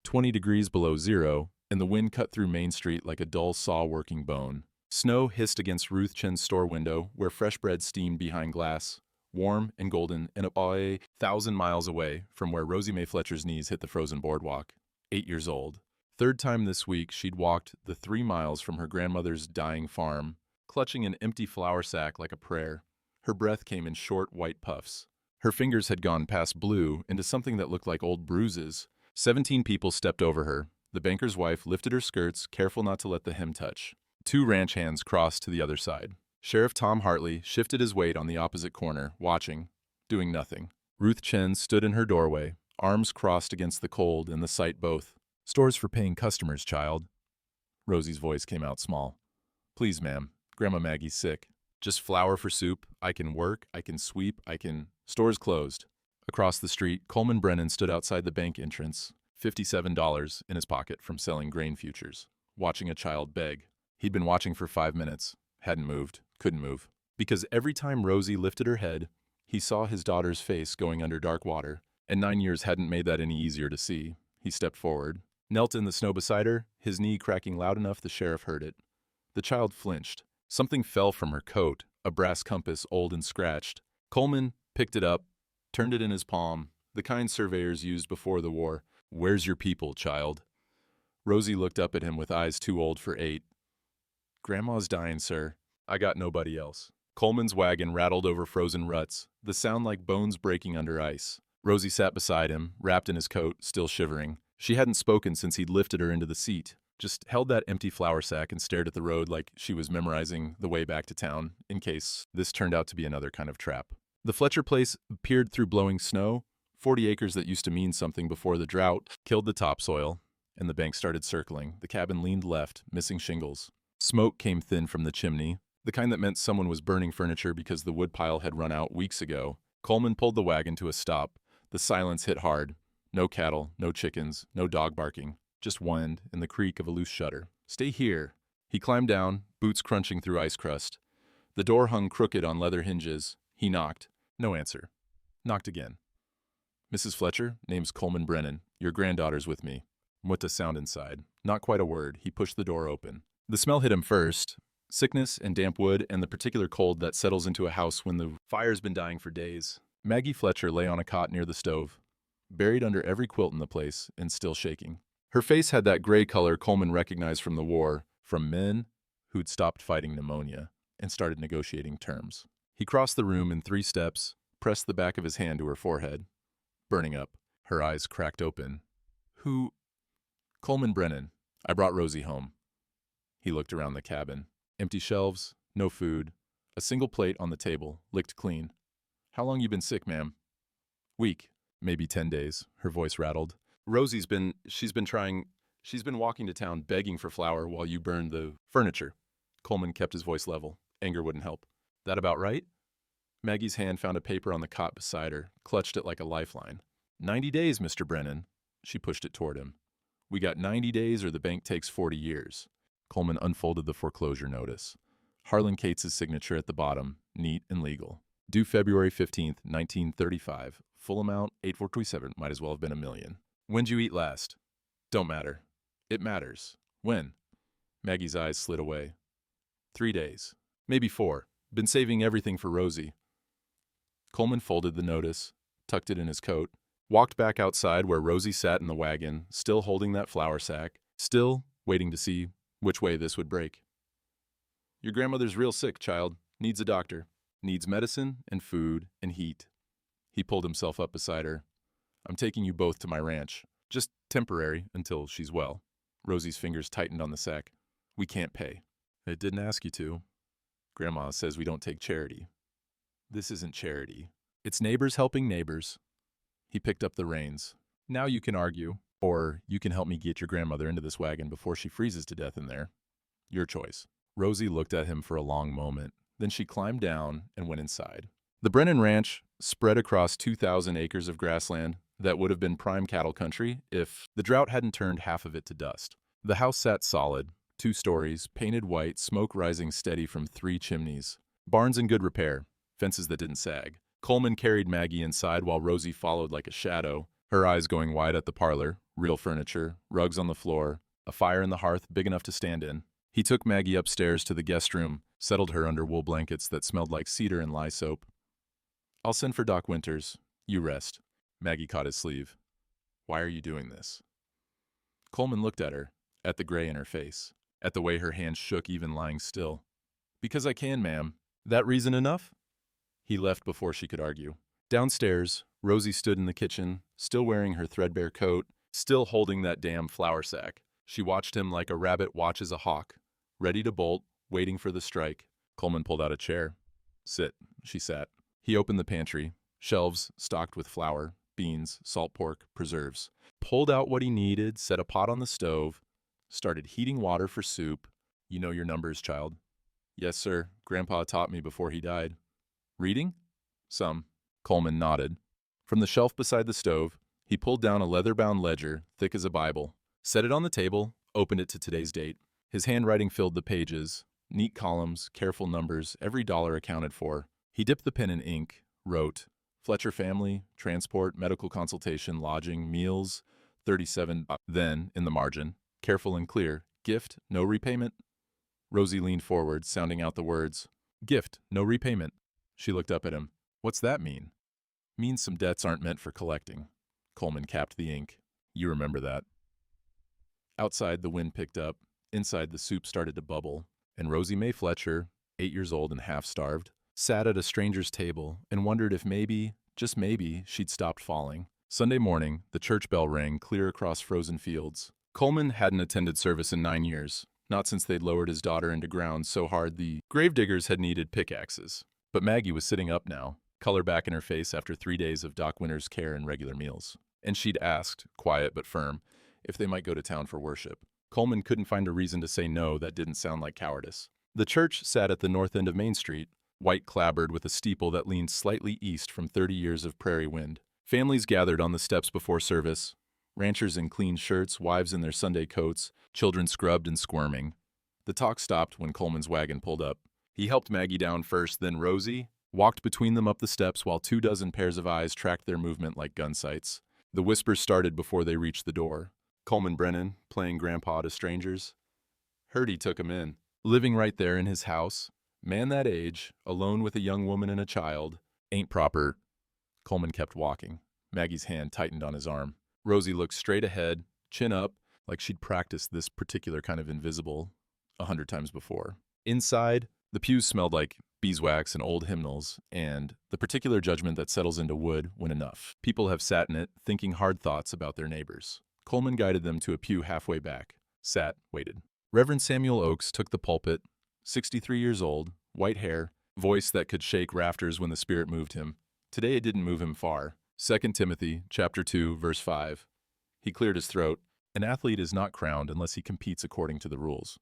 20 degrees below zero, and the wind cut through Main Street like a dull saw-working bone. Snow hissed against Ruth Chen's store window, where fresh bread steamed behind glass, warm and golden, and about 1,000 miles away from where Rosie Mae Fletcher's knees hit the frozen boardwalk. 8 years old. Third time this week she'd walked the 3 miles from her grandmother's dying farm, clutching an empty flour sack like a prayer. Her breath came in short, white puffs. Her fingers had gone past blue into something that looked like old bruises. 17 people stepped over her. The banker's wife lifted her skirts, careful not to let the hem touch. 2 ranch hands crossed to the other side. Sheriff Tom Hartley shifted his weight on the opposite corner, watching, doing nothing. Ruth Chen stood in her doorway, arms crossed against the cold and the sight both. "Stores for paying customers, child." Rosie's voice came out small. "Please, ma'am. Grandma Maggie's sick. Just flour for soup. I can work, I can sweep, I can—" "Store's closed." Across the street, Coleman Brennan stood outside the bank entrance, $57 in his pocket from selling grain futures, watching a child beg. He'd been watching for 5 minutes, hadn't moved, couldn't move. Because every time Rosie lifted her head, he saw his daughter's face going under dark water, and 9 years hadn't made that any easier to see. He stepped forward, knelt in the snow beside her, his knee cracking loud enough the sheriff heard it. The child flinched. Something fell from her coat, a brass compass old and scratched. Coleman picked it up, turned it in his palm, the kind surveyors used before the war. "Where's your people, child?" Rosie looked up at him with eyes too old for 8. "Grandma's dying, sir. I got nobody else." Coleman's wagon rattled over frozen ruts, the sound like bones breaking under ice. Rosie sat beside him, wrapped in his coat, still shivering. She hadn't spoken since he'd lifted her into the seat, just held that empty flour sack and stared at the road like she was memorizing the way back to town, in case this turned out to be another kind of trap. The Fletcher place peered through blowing snow, 40 acres that used to mean something before the drought killed the topsoil, and the bank started circling. The cabin leaned left, missing shingles. Smoke came thin from the chimney, the kind that meant someone was burning furniture because the woodpile had run out weeks ago. Coleman pulled the wagon to a stop. The silence hit hard. No cattle, no chickens, no dog barking. Just wind and the creak of a loose shutter. "Stay here." He climbed down, boots crunching through ice crust. The door hung crooked on leather hinges. He knocked. No answer. Knocked again. "Mrs. Fletcher, name's Coleman Brennan. Your granddaughter's with me." What a sound inside. Not quite a word. He pushed the door open. The smell hit him first. Sickness and damp wood and the particular cold that settles into a house when the fire's been dying for days. Maggie Fletcher lay on a cot near the stove, buried under every quilt in the place and still shaking. Her face had that gray color Coleman recognized from the war, from men who'd stopped fighting pneumonia and started negotiating terms. He crossed the room in 3 steps, pressed the back of his hand to her forehead. Burning up, her eyes cracked open. "Who?" "Coleman Brennan. I brought Rosie home." He looked around the cabin. Empty shelves, no food, a single plate on the table, licked clean. "How long you been sick, ma'am?" "Week. Maybe 10 days, her voice rattled. She's been walking to town begging for flour while you burned the furniture." Coleman kept his voice level. Anger wouldn't help. "That about right?" Maggie's hand found a paper on the cot beside her, clutched it like a lifeline. 90 days, Mr. Brennan." She pushed it toward him. "We got 90 days or the bank takes 40 years. Coleman unfolded the foreclosure notice. Harlan Cates' signature at the bottom, neat and legal. Due February 15th, 1935. Full amount, 8427. Might as well have been $1 million. "When'd you eat last?" "Don't matter." "It matters. When?" Maggie's eyes slid away. 3 days. Maybe 4. Been saving everything for Rosie. Coleman folded the notice, tucked it in his coat, walked back outside where Rosie sat in the wagon, still holding that flour sack, still waiting to see which way this would break. "Your grandmother's real sick, child. Needs a doctor. Needs medicine and food and heat." He pulled himself up beside her. "I'm taking you both to my ranch. Just temporary until she's well." Rosie's fingers tightened on the sack. "We can't pay." "It didn't ask you to. Grandma says we don't take charity." "This isn't charity. It's neighbors helping neighbors." He picked up the reins. "Now you can argue. Or you can help me get your grandmother into this wagon before she freezes to death in there. Your choice." Rosie looked at him for a long moment. Then she climbed down and went inside. The Brennan Ranch spread across 2,000 acres of grassland that would have been prime cattle country if the drought hadn't turned half of it to dust. The house sat solid, 2 stories, painted white, smoke rising steady from 3 chimneys. Barns in good repair, fences that didn't sag. Coleman carried Maggie inside while Rosie followed like a shadow, her eyes going wide at the parlor, Real furniture, rugs on the floor, a fire in the hearth big enough to stand in. He took Maggie upstairs to the guest room, settled her under wool blankets that smelled like cedar and lye soap. "I'll send for Doc Winters. You rest." Maggie caught his sleeve. "Why are you doing this?" Coleman looked at her, at the gray in her face, at the way her hands shook even lying still. "Because I can, ma'am. That reason enough?" He left before she could argue. Downstairs, Rosie stood in the kitchen, still wearing her threadbare coat, still holding that damn flour sack. She watched him like a rabbit watches a hawk, ready to bolt, waiting for the strike. Coleman pulled out a chair. "Sit," she sat. He opened the pantry, shelves stocked with flour, beans, salt pork, preserves. Pulled out what he needed, set a pot on the stove, started heating water for soup. "You know your numbers, child." "Yes, sir. Grandpa taught me before he died." "Reading?" "Some." Coleman nodded. From the shelf beside the stove, he pulled down a leather-bound ledger, thick as a Bible, set it on the table, opened it to today's date. His handwriting filled the pages, neat columns, careful numbers, every dollar accounted for. He dipped the pen in ink, wrote, "Fletcher family, transport, medical consultation, lodging, meals, 37. Then, in the margin, careful and clear, gift, no repayment." Rosie leaned forward, sounding out the words, "Gift, no repayment." She looked up at him. "What's that mean?" "Means some debts aren't meant for collecting." Coleman capped the ink. "You remember that." Outside, the wind picked up. Inside, the soup started to bubble, and Rosie May Fletcher, 8 years old and half-starved, sat at a stranger's table and wondered if maybe, just maybe, she'd stopped falling. Sunday morning, the church bell rang clear across frozen fields. Coleman hadn't attended service in 9 years, not since they'd lowered his daughter into ground so hard the gravediggers had needed pickaxes. But Maggie was sitting up now, color back in her face after 3 days of Doc Winters' care and regular meals. And she'd asked, quiet but firm, if they might go to town for worship. Coleman couldn't find a reason to say no that didn't sound like cowardice. The church sat at the north end of Main Street, white clapboard with a steeple that leaned slightly east from 30 years of prairie wind. Families gathered on the steps before service, ranchers in clean shirts, wives in their Sunday coats, children scrubbed and squirming. The talk stopped when Coleman's wagon pulled up. He helped Maggie down first, then Rosie, walked between them up the steps while 24 pairs of eyes tracked their movement like gun sights. The whispers started before they reached the door. Coleman Brennan, playing grandpa to strangers. Heard he took him in. Living right there in his house. Man that age, alone with a young woman and a child. Ain't proper. Coleman kept walking. Maggie's hand tightened on his arm. Rosie looked straight ahead, chin up, like she'd practiced this particular kind of invisible 100 times before. Inside, the pews smelled like beeswax and old hymnals, and the particular judgment that settles into wood when enough. People have sat in it, thinking hard thoughts about their neighbors. Coleman guided them to a pew halfway back, sat, waited. Reverend Samuel Oakes took the pulpit, 63 years old, white hair, voice that could shake rafters when the Spirit moved him. Today it didn't move him far. 2 Timothy chapter 2, verse 5. He cleared his throat. An athlete is not crowned unless he competes according to the rules.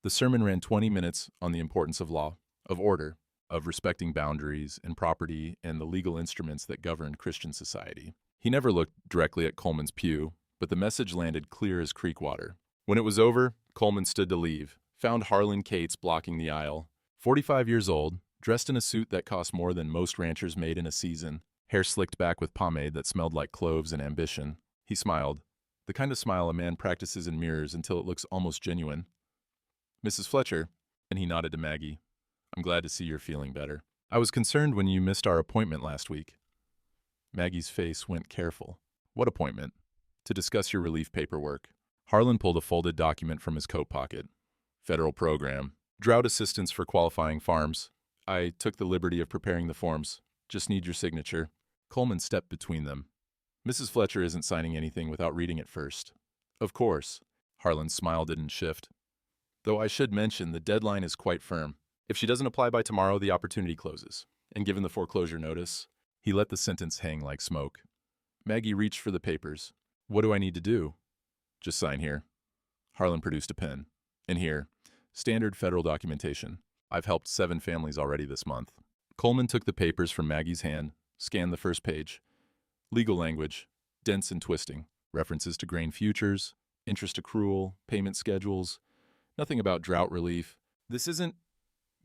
The sermon ran 20 minutes on the importance of law, of order, of respecting boundaries and property and the legal instruments that govern Christian society. He never looked directly at Coleman's pew, but the message landed clear as creek water. When it was over, Coleman stood to leave, found Harlan Cates blocking the aisle. 45 years old, dressed in a suit that cost more than most ranchers made in a season, hair slicked back with pomade that smelled like cloves and ambition. He smiled, the kind of smile a man practices in mirrors until it looks almost genuine. "Mrs. Fletcher," and he nodded to Maggie, "I'm glad to see you're feeling better. I was concerned when you missed our appointment last week." Maggie's face went careful. "What appointment?" "To discuss your relief paperwork." Harlan pulled a folded document from his coat pocket. "Federal program. Drought assistance for qualifying farms. I took the liberty of preparing the forms. Just need your signature." Coleman stepped between them. "Mrs. Fletcher isn't signing anything without reading it first." "Of course." Harlan's smile didn't shift. "Though I should mention the deadline is quite firm. If she doesn't apply by tomorrow, the opportunity closes. And given the foreclosure notice," he let the sentence hang like smoke. Maggie reached for the papers. "What do I need to do?" "Just sign here." Harlan produced a pen. "And here, standard federal documentation. I've helped 7 families already this month." Coleman took the papers from Maggie's hand, scanned the first page. Legal language, dense and twisting. References to grain futures, interest accrual, payment schedules. Nothing about drought relief. "This isn't—"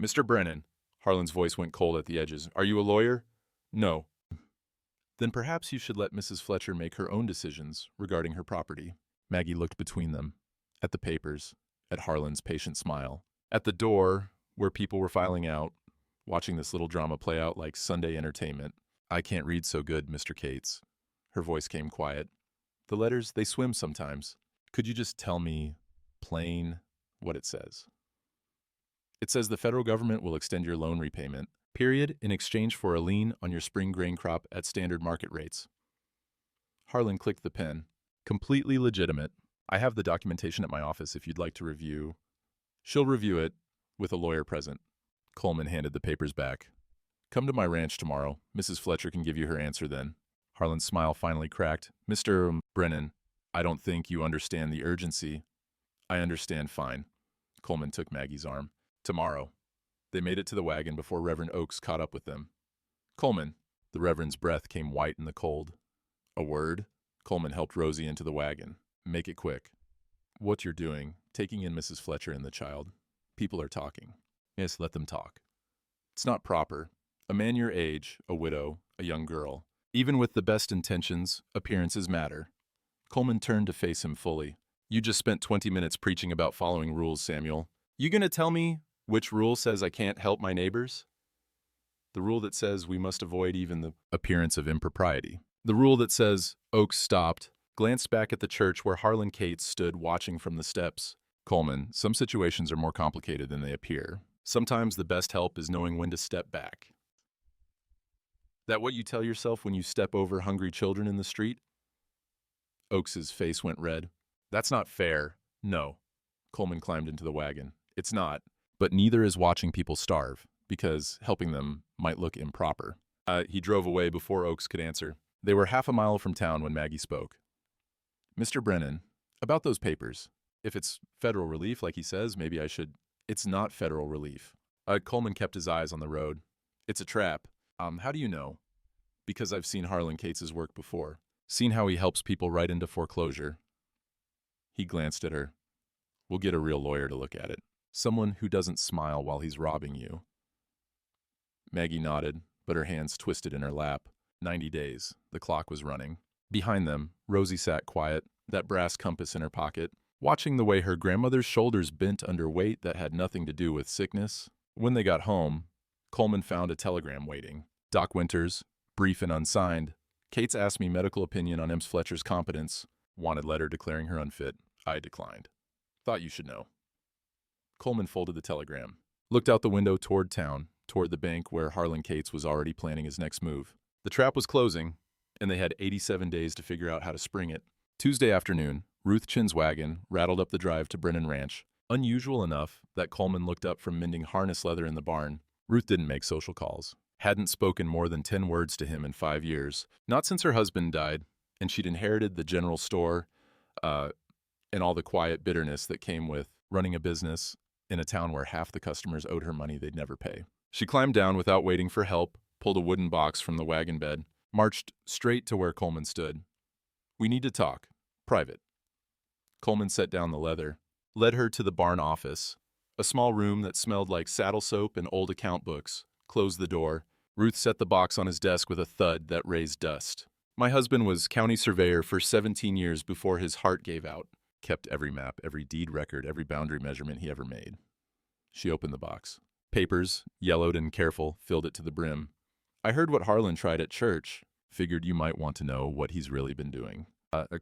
"Mr. Brennan." Harlan's voice went cold at the edges. "Are you a lawyer?" "No." Then perhaps you should let Mrs. Fletcher make her own decisions regarding her property. Maggie looked between them, at the papers, at Harlan's patient smile, at the door where people were filing out, watching this little drama play out like Sunday entertainment. I can't read so good, Mr. Cates. Her voice came quiet. The letters, they swim sometimes. Could you just tell me, plain, what it says? It says the federal government will extend your loan repayment, period, in exchange for a lien on your spring grain crop at standard market rates. Harlan clicked the pen. Completely legitimate. I have the documentation at my office if you'd like to review. She'll review it with a lawyer present. Coleman handed the papers back. Come to my ranch tomorrow. Mrs. Fletcher can give you her answer then. Harlan's smile finally cracked. Mr. Brennan, I don't think you understand the urgency. I understand fine. Coleman took Maggie's arm. Tomorrow. They made it to the wagon before Reverend Oakes caught up with them. Coleman. The Reverend's breath came white in the cold. A word? Coleman helped Rosie into the wagon. Make it quick. What you're doing, taking in Mrs. Fletcher and the child. People are talking. Yes, let them talk. It's not proper. A man your age, a widow, a young girl. Even with the best intentions, appearances matter. Coleman turned to face him fully. You just spent 20 minutes preaching about following rules, Samuel. You gonna tell me which rule says I can't help my neighbors? The rule that says we must avoid even the appearance of impropriety. The rule that says Oakes stopped, glanced back at the church where Harlan Cates stood watching from the steps. Coleman, some situations are more complicated than they appear. Sometimes the best help is knowing when to step back. That what you tell yourself when you step over hungry children in the street? Oakes's face went red. That's not fair. No. Coleman climbed into the wagon. It's not. But neither is watching people starve, because helping them might look improper. He drove away before Oakes could answer. They were half a mile from town when Maggie spoke. Mr. Brennan, about those papers. If it's federal relief, like he says, maybe I should... It's not federal relief. Coleman kept his eyes on the road. It's a trap. How do you know? Because I've seen Harlan Cates' work before. Seen how he helps people right into foreclosure. He glanced at her. We'll get a real lawyer to look at it. Someone who doesn't smile while he's robbing you. Maggie nodded, but her hands twisted in her lap. 90 days. The clock was running. Behind them, Rosie sat quiet, that brass compass in her pocket, watching the way her grandmother's shoulders bent under weight that had nothing to do with sickness. When they got home, Coleman found a telegram waiting. Doc Winters, brief and unsigned. Cates asked me medical opinion on Ms. Fletcher's competence. Wanted letter declaring her unfit. I declined. Thought you should know. Coleman folded the telegram. Looked out the window toward town, toward the bank where Harlan Cates was already planning his next move. The trap was closing, and they had 87 days to figure out how to spring it. Tuesday afternoon, Ruth Chin's wagon rattled up the drive to Brennan Ranch. Unusual enough that Coleman looked up from mending harness leather in the barn. Ruth didn't make social calls. Hadn't spoken more than 10 words to him in 5 years. Not since her husband died, and she'd inherited the general store, and all the quiet bitterness that came with running a business in a town where half the customers owed her money they'd never pay. She climbed down without waiting for help, pulled a wooden box from the wagon bed, marched straight to where Coleman stood. We need to talk. Private. Coleman set down the leather, led her to the barn office, a small room that smelled like saddle soap and old account books, closed the door. Ruth set the box on his desk with a thud that raised dust. My husband was county surveyor for 17 years before his heart gave out. Kept every map, every deed record, every boundary measurement he ever made. She opened the box. Papers, yellowed and careful, filled it to the brim. I heard what Harlan tried at church. Figured you might want to know what he's really been doing.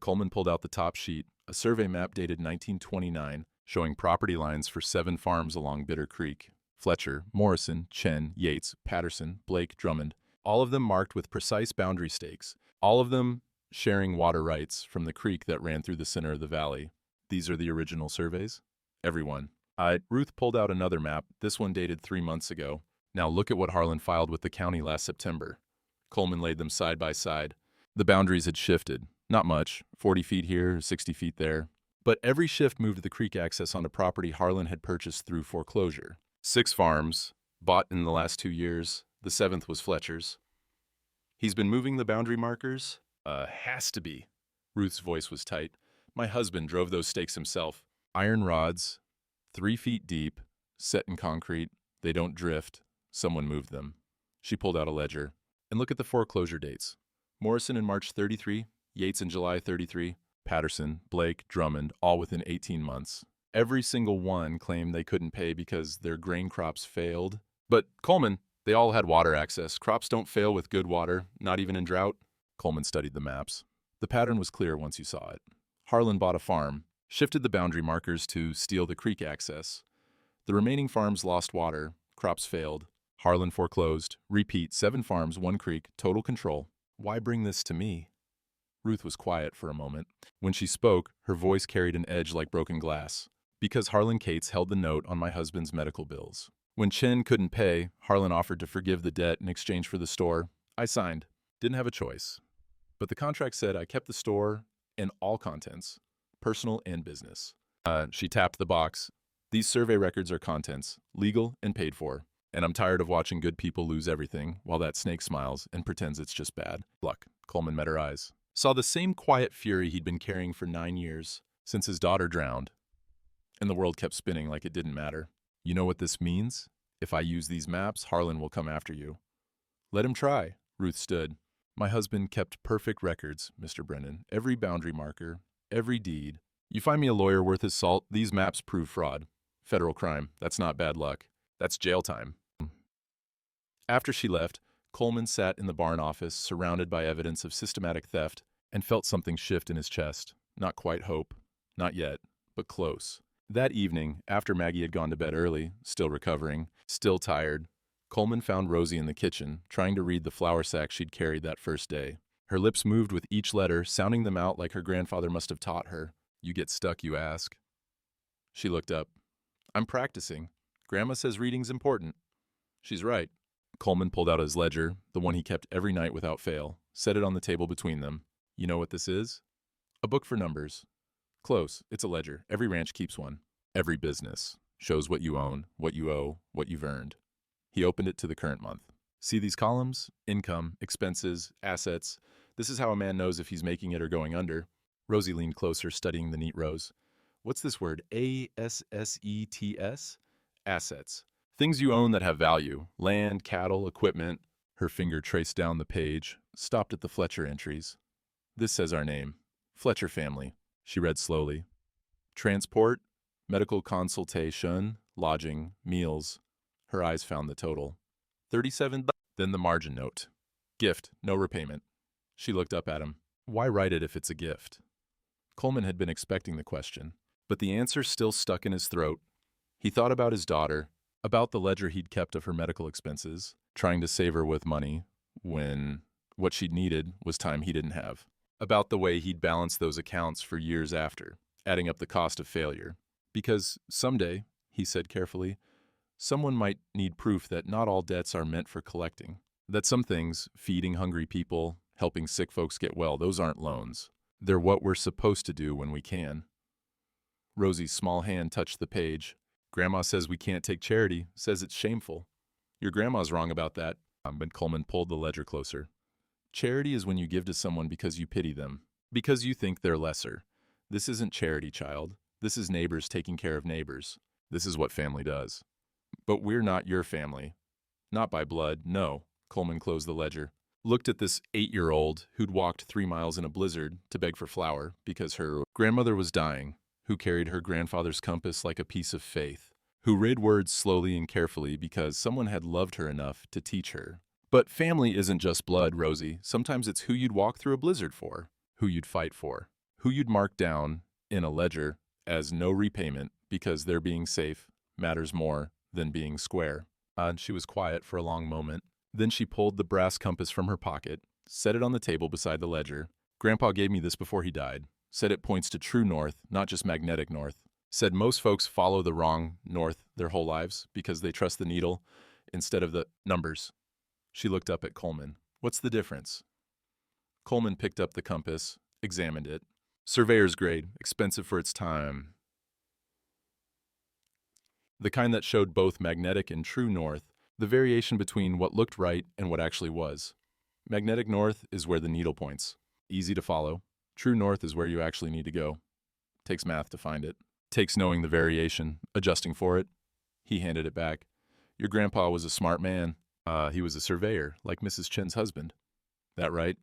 Coleman pulled out the top sheet, a survey map dated 1929, showing property lines for 7 farms along Bitter Creek. Fletcher, Morrison, Chen, Yates, Patterson, Blake, Drummond, all of them marked with precise boundary stakes, all of them sharing water rights from the creek that ran through the center of the valley. These are the original surveys? Everyone. Ruth pulled out another map, this one dated 3 months ago. Now look at what Harlan filed with the county last September. Coleman laid them side by side. The boundaries had shifted. Not much, 40 feet here, 60 feet there. But every shift moved the creek access onto property Harlan had purchased through foreclosure. 6 farms, bought in the last 2 years. The 7th was Fletcher's. He's been moving the boundary markers? Has to be. Ruth's voice was tight. My husband drove those stakes himself. Iron rods, 3 feet deep, set in concrete. They don't drift. Someone moved them. She pulled out a ledger. And look at the foreclosure dates. Morrison in March 33, Yates in July 33, Patterson, Blake, Drummond, all within 18 months. Every single one claimed they couldn't pay because their grain crops failed. But Coleman, they all had water access. Crops don't fail with good water, not even in drought. Coleman studied the maps. The pattern was clear once you saw it. Harlan bought a farm, shifted the boundary markers to steal the creek access. The remaining farms lost water, crops failed. Harlan foreclosed. Repeat, 7 farms, 1 creek, total control. Why bring this to me? Ruth was quiet for a moment. When she spoke, her voice carried an edge like broken glass. Because Harlan Cates held the note on my husband's medical bills. When Chen couldn't pay, Harlan offered to forgive the debt in exchange for the store. I signed. Didn't have a choice. But the contract said I kept the store and all contents, personal and business. She tapped the box. These survey records are contents, legal and paid for. And I'm tired of watching good people lose everything while that snake smiles and pretends it's just bad luck. Coleman met her eyes. Saw the same quiet fury he'd been carrying for 9 years, since his daughter drowned. And the world kept spinning like it didn't matter. You know what this means? If I use these maps, Harlan will come after you. Let him try. Ruth stood. My husband kept perfect records, Mr. Brennan. Every boundary marker, every deed. You find me a lawyer worth his salt, these maps prove fraud. Federal crime. That's not bad luck. That's jail time. After she left, Coleman sat in the barn office, surrounded by evidence of systematic theft, and felt something shift in his chest. Not quite hope. Not yet, but close. That evening, after Maggie had gone to bed early, still recovering, still tired, Coleman found Rosie in the kitchen, trying to read the flour sack she'd carried that first day. Her lips moved with each letter, sounding them out like her grandfather must have taught her. You get stuck, you ask. She looked up. I'm practicing. Grandma says reading's important. She's right. Coleman pulled out his ledger, the one he kept every night without fail, set it on the table between them. You know what this is? A book for numbers. Close. It's a ledger. Every ranch keeps one. Every business shows what you own, what you owe, what you've earned. He opened it to the current month. See these columns? Income, expenses, assets. This is how a man knows if he's making it or going under. Rosie leaned closer, studying the neat rows. What's this word? A-S-S-E-T-S? Assets. Things you own that have value. Land, cattle, equipment. Her finger traced down the page, stopped at the Fletcher entries. This says our name. Fletcher family. She read slowly. Transport, medical consultation, lodging, meals. Her eyes found the total. 37. Then the margin note. Gift, no repayment. She looked up at him. Why write it if it's a gift? Coleman had been expecting the question, but the answer still stuck in his throat. He thought about his daughter, about the ledger he'd kept of her medical expenses, trying to save her with money when what she'd needed was time he didn't have. About the way he'd balanced those accounts for years after, adding up the cost of failure. Because someday, he said carefully, someone might need proof that not all debts are meant for collecting. That some things, feeding hungry people, helping sick folks get well, those aren't loans. They're what we're supposed to do when we can. Rosie's small hand touched the page. Grandma says we can't take charity, says it's shameful. Your grandma's wrong about that. But Coleman pulled the ledger closer. Charity is when you give to someone because you pity them, because you think they're lesser. This isn't charity, child. This is neighbors taking care of neighbors. This is what family does. But we're not your family. Not by blood, no. Coleman closed the ledger. Looked at this 8-year-old who'd walked 3 miles in a blizzard to beg for flour because her grandmother was dying, who carried her grandfather's compass like a piece of faith, who read words slowly and carefully because someone had loved her enough to teach her. But family isn't just blood, Rosie. Sometimes it's who you'd walk through a blizzard for, who you'd fight for, who you'd mark down in a ledger as no repayment because their being safe matters more than being square. She was quiet for a long moment. Then she pulled the brass compass from her pocket, set it on the table beside the ledger. Grandpa gave me this before he died. Said it points to true north, not just magnetic north. Said most folks follow the wrong north their whole lives because they trust the needle instead of the numbers. She looked up at Coleman. What's the difference? Coleman picked up the compass, examined it. Surveyor's grade, expensive for its time. The kind that showed both magnetic and true north, the variation between what looked right and what actually was. Magnetic north is where the needle points. Easy to follow. True north is where you actually need to go. Takes math to find it. Takes knowing the variation, adjusting for it. He handed it back. Your grandpa was a smart man. He was a surveyor, like Mrs. Chen's husband. That right?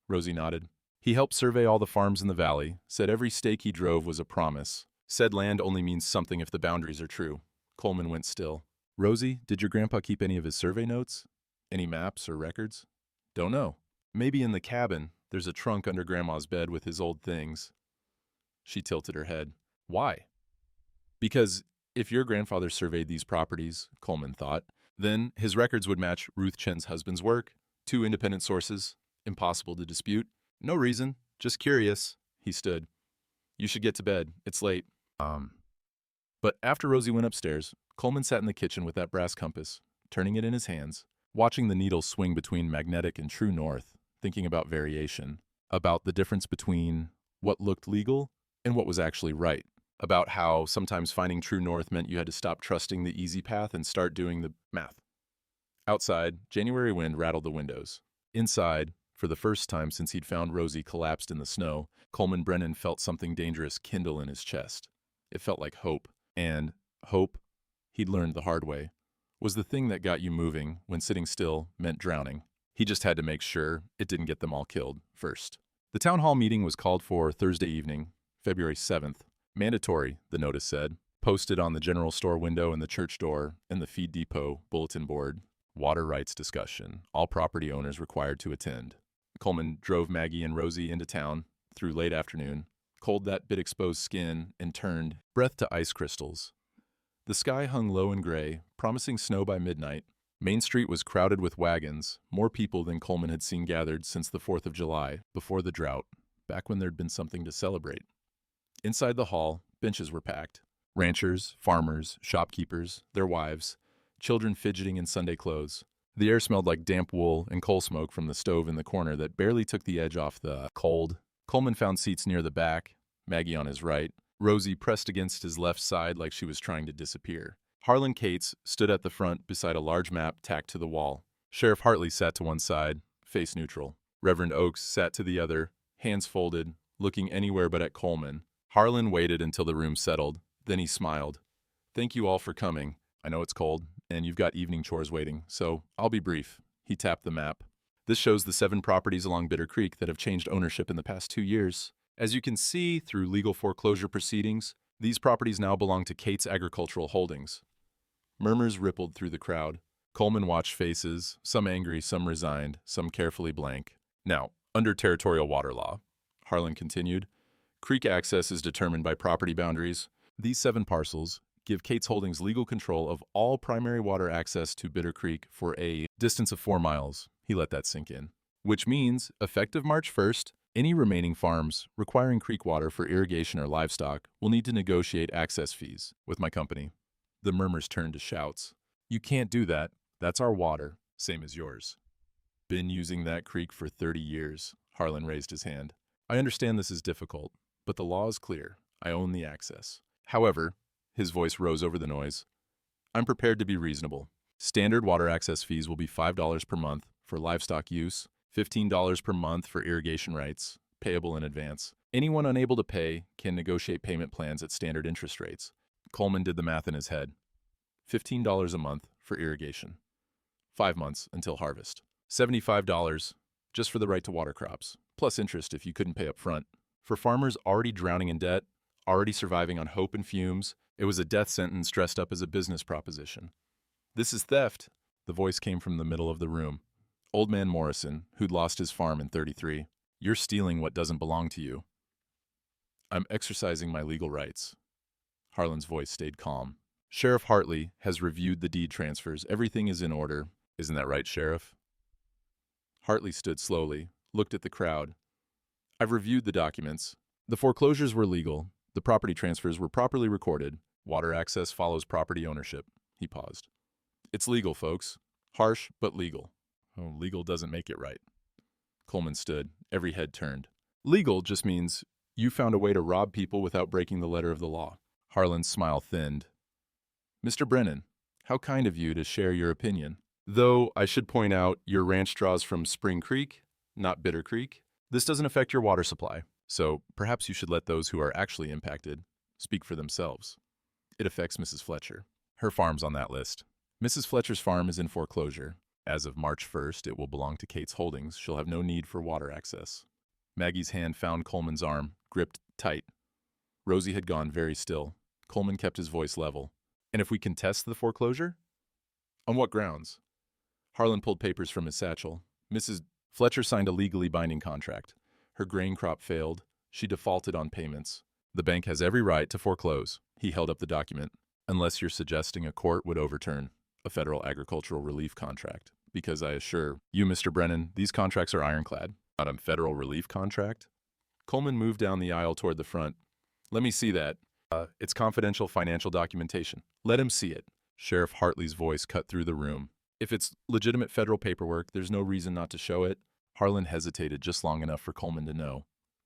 Rosie nodded. He helped survey all the farms in the valley, said every stake he drove was a promise. Said land only means something if the boundaries are true. Coleman went still. Rosie, did your grandpa keep any of his survey notes? Any maps or records? Don't know. Maybe in the cabin. There's a trunk under Grandma's bed with his old things. She tilted her head. Why? Because if your grandfather surveyed these properties, Coleman thought, then his records would match Ruth Chen's husband's work. 2 independent sources. Impossible to dispute. No reason. Just curious. He stood. You should get to bed. It's late. But after Rosie went upstairs, Coleman sat in the kitchen with that brass compass, turning it in his hands, watching the needle swing between magnetic and true north, thinking about variation, about the difference between what looked legal and what was actually right, about how sometimes finding true north meant you had to stop trusting the easy path and start doing the math. Outside, January wind rattled the windows. Inside, for the first time since he'd found Rosie collapsed in the snow, Coleman Brennan felt something dangerous kindle in his chest. It felt like hope. And hope, he'd learned the hard way, was the thing that got you moving when sitting still meant drowning. He just had to make sure it didn't get them all killed first. The town hall meeting was called for Thursday evening, February 7th. Mandatory, the notice said, posted on the general store window and the church door and the feed depot bulletin board. Water rights discussion. All property owners required to attend. Coleman drove Maggie and Rosie into town through late afternoon, cold that bit exposed skin, and turned breath to ice crystals. The sky hung low and gray, promising snow by midnight. Main Street was crowded with wagons, more people than Coleman had seen gathered since the 4th of July, before the drought, back when there'd been something to celebrate. Inside the hall, benches were packed. Ranchers, farmers, shopkeepers, their wives, children fidgeting in Sunday clothes. The air smelled like damp wool and coal smoke from the stove in the corner that barely took the edge off the cold. Coleman found seats near the back, Maggie on his right, Rosie pressed against his left side like she was trying to disappear. Harlan Cates stood at the front beside a large map tacked to the wall. Sheriff Hartley sat to one side, face neutral. Reverend Oakes sat to the other, hands folded, looking anywhere but at Coleman. Harlan waited until the room settled. Then he smiled. Thank you all for coming. I know it's cold, and you've got evening chores waiting, so I'll be brief. He tapped the map. This shows the 7 properties along Bitter Creek that have changed ownership in the past 2 years. As you can see through legal foreclosure proceedings, these properties now belong to Cates Agricultural Holdings. Murmurs rippled through the crowd. Coleman watched faces, some angry, some resigned, some carefully blank. Now, under territorial water law, Harlan continued, creek access is determined by property boundaries. These 7 parcels give Cates Holdings legal control of all primary water access to Bitter Creek for a distance of 4 miles. He let that sink in. Which means, effective March 1st, any remaining farms requiring creek water for irrigation or livestock will need to negotiate access fees with my company. The murmurs turned to shouts. You can't do that. That's our water, same as yours. Been using that creek for 30 years, Harlan raised his hand. I understand this is difficult, but the law is clear. I own the access. However, his voice rose over the noise, I'm prepared to be reasonable. Standard water access fees will be $5 per month for livestock use, $15 per month for irrigation rights, payable in advance. Anyone unable to pay can negotiate payment plans at standard interest rates. Coleman did the math in his head. $15 a month for irrigation. 5 months until harvest. $75 just for the right to water crops, plus interest if you couldn't pay up front. For farmers already drowning in debt, already surviving on hope and fumes, it was a death sentence dressed up as a business proposition. This is theft, the voice came from the middle of the room. Old man Morrison, who'd lost his farm in '33. You're stealing what doesn't belong to you. I'm exercising my legal rights. Harlan's voice stayed calm. Sheriff Hartley has reviewed the deed transfers. Everything is in order. Isn't that right, Sheriff? Hartley stood slowly, looked at the crowd. I've reviewed the documents. The foreclosures were legal. The property transfers were properly recorded. Water access follows property ownership. He paused. It's legal, folks. Harsh, but legal. Oh, legal doesn't make it right. Coleman stood, every head turned. Legal just means you found a way to rob people without breaking the letter of the law. Harlan's smile thinned. Mr. Brennan, how kind of you to share your opinion. Though I should point out your ranch draws from Spring Creek, not Bitter Creek. This doesn't affect your water supply, so perhaps you should let those who are actually impacted speak for themselves. It affects Mrs. Fletcher. Her farm's on that list. Mrs. Fletcher's farm is in foreclosure. As of March 1st, it will belong to Kate's holdings. She'll have no need for water access. Maggie's hand found Coleman's arm, gripped tight. Rosie had gone very still. Coleman kept his voice level. And if we contest the foreclosure? On what grounds? Harlan pulled papers from his satchel. Mrs. Fletcher signed a legally binding contract. Her grain crop failed. She defaulted on payments. The bank has every right to foreclose. He held up the document. Unless you're suggesting a court would overturn a federal agricultural relief contract. Because I assure you, Mr. Brennan, these contracts are ironclad. Not a federal relief contract? Coleman moved down the aisle toward the front. Let me see that. It's confidential financial documentation. Let him see it. Sheriff Hartley's voice cut through the room. If it's legitimate federal paperwork, there's no reason not to show it. Harlan hesitated just long enough for Coleman to know.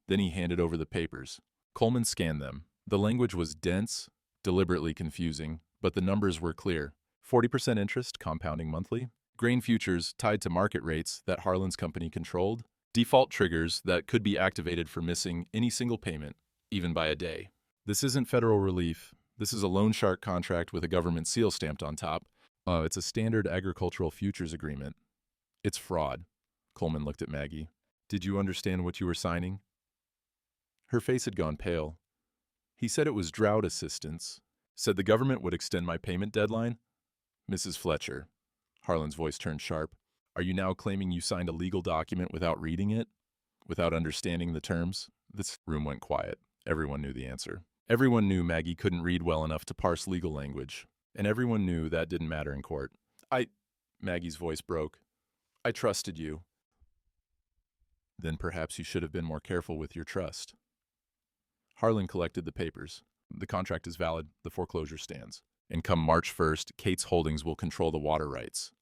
Then he handed over the papers. Coleman scanned them. The language was dense, deliberately confusing, but the numbers were clear. 40% interest, compounding monthly. Grain futures tied to market rates that Harlan's company controlled. Default triggers that could be activated for missing any single payment, even by a day. This isn't federal relief. This is a loan shark contract with a government seal stamped on top. It's a standard agricultural futures agreement. It's fraud. Coleman looked at Maggie. Did you understand what you were signing? Her face had gone pale. He said it was drought assistance. Said the government would extend my payment deadline? Mrs. Fletcher. Harlan's voice turned sharp. Are you now claiming you signed a legal document without reading it? Without understanding the terms? This room went quiet. Everyone knew the answer. Everyone knew Maggie couldn't read well enough to parse legal language. And everyone knew that didn't matter in court. Maggie's voice broke. I trusted you. Then perhaps you should have been more careful with your trust. Harlan collected the papers. The contract is valid. The foreclosure stands. And come March 1st, Kate's holdings will control the water rights.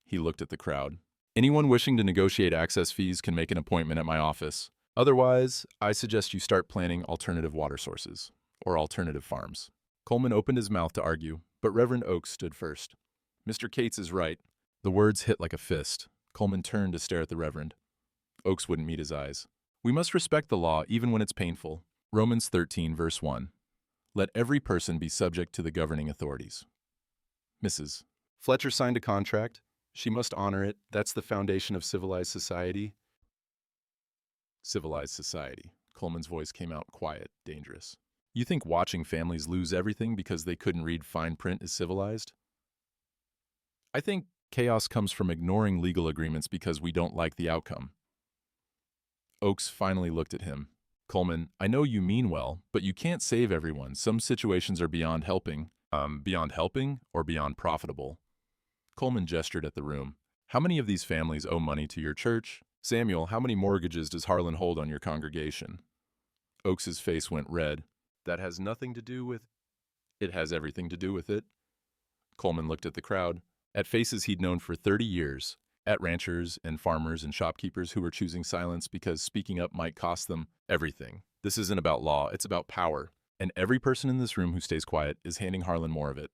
He looked at the crowd. Anyone wishing to negotiate access fees can make an appointment at my office. Otherwise, I suggest you start planning alternative water sources, or alternative farms. Coleman opened his mouth to argue, but Reverend Oakes stood first. Mr. Cates is right. The words hit like a fist. Coleman turned to stare at the Reverend. Oakes wouldn't meet his eyes. We must respect the law even when it's painful. Romans 13, verse 1. Let every person be subject to the governing authorities. Mrs. Fletcher signed a contract. She must honor it. That's the foundation of civilized society. Civilized society. Coleman's voice came out quiet, dangerous. You think watching families lose everything because they couldn't read fine print is civilized? I think chaos comes from ignoring legal agreements because we don't like the outcome. Oakes finally looked at him. Coleman, I know you mean well, but you can't save everyone. Some situations are beyond helping. Beyond helping or beyond profitable? Coleman gestured at the room. How many of these families owe money to your church? Samuel, how many mortgages does Harlan hold on your congregation? Oakes's face went red. That has nothing to do with... It has everything to do with it. Coleman looked at the crowd, at faces he'd known for 30 years, at ranchers and farmers and shopkeepers who were choosing silence because speaking up might cost them everything. This isn't about law, it's about power. And every person in this room who stays quiet is handing Harlan more of it.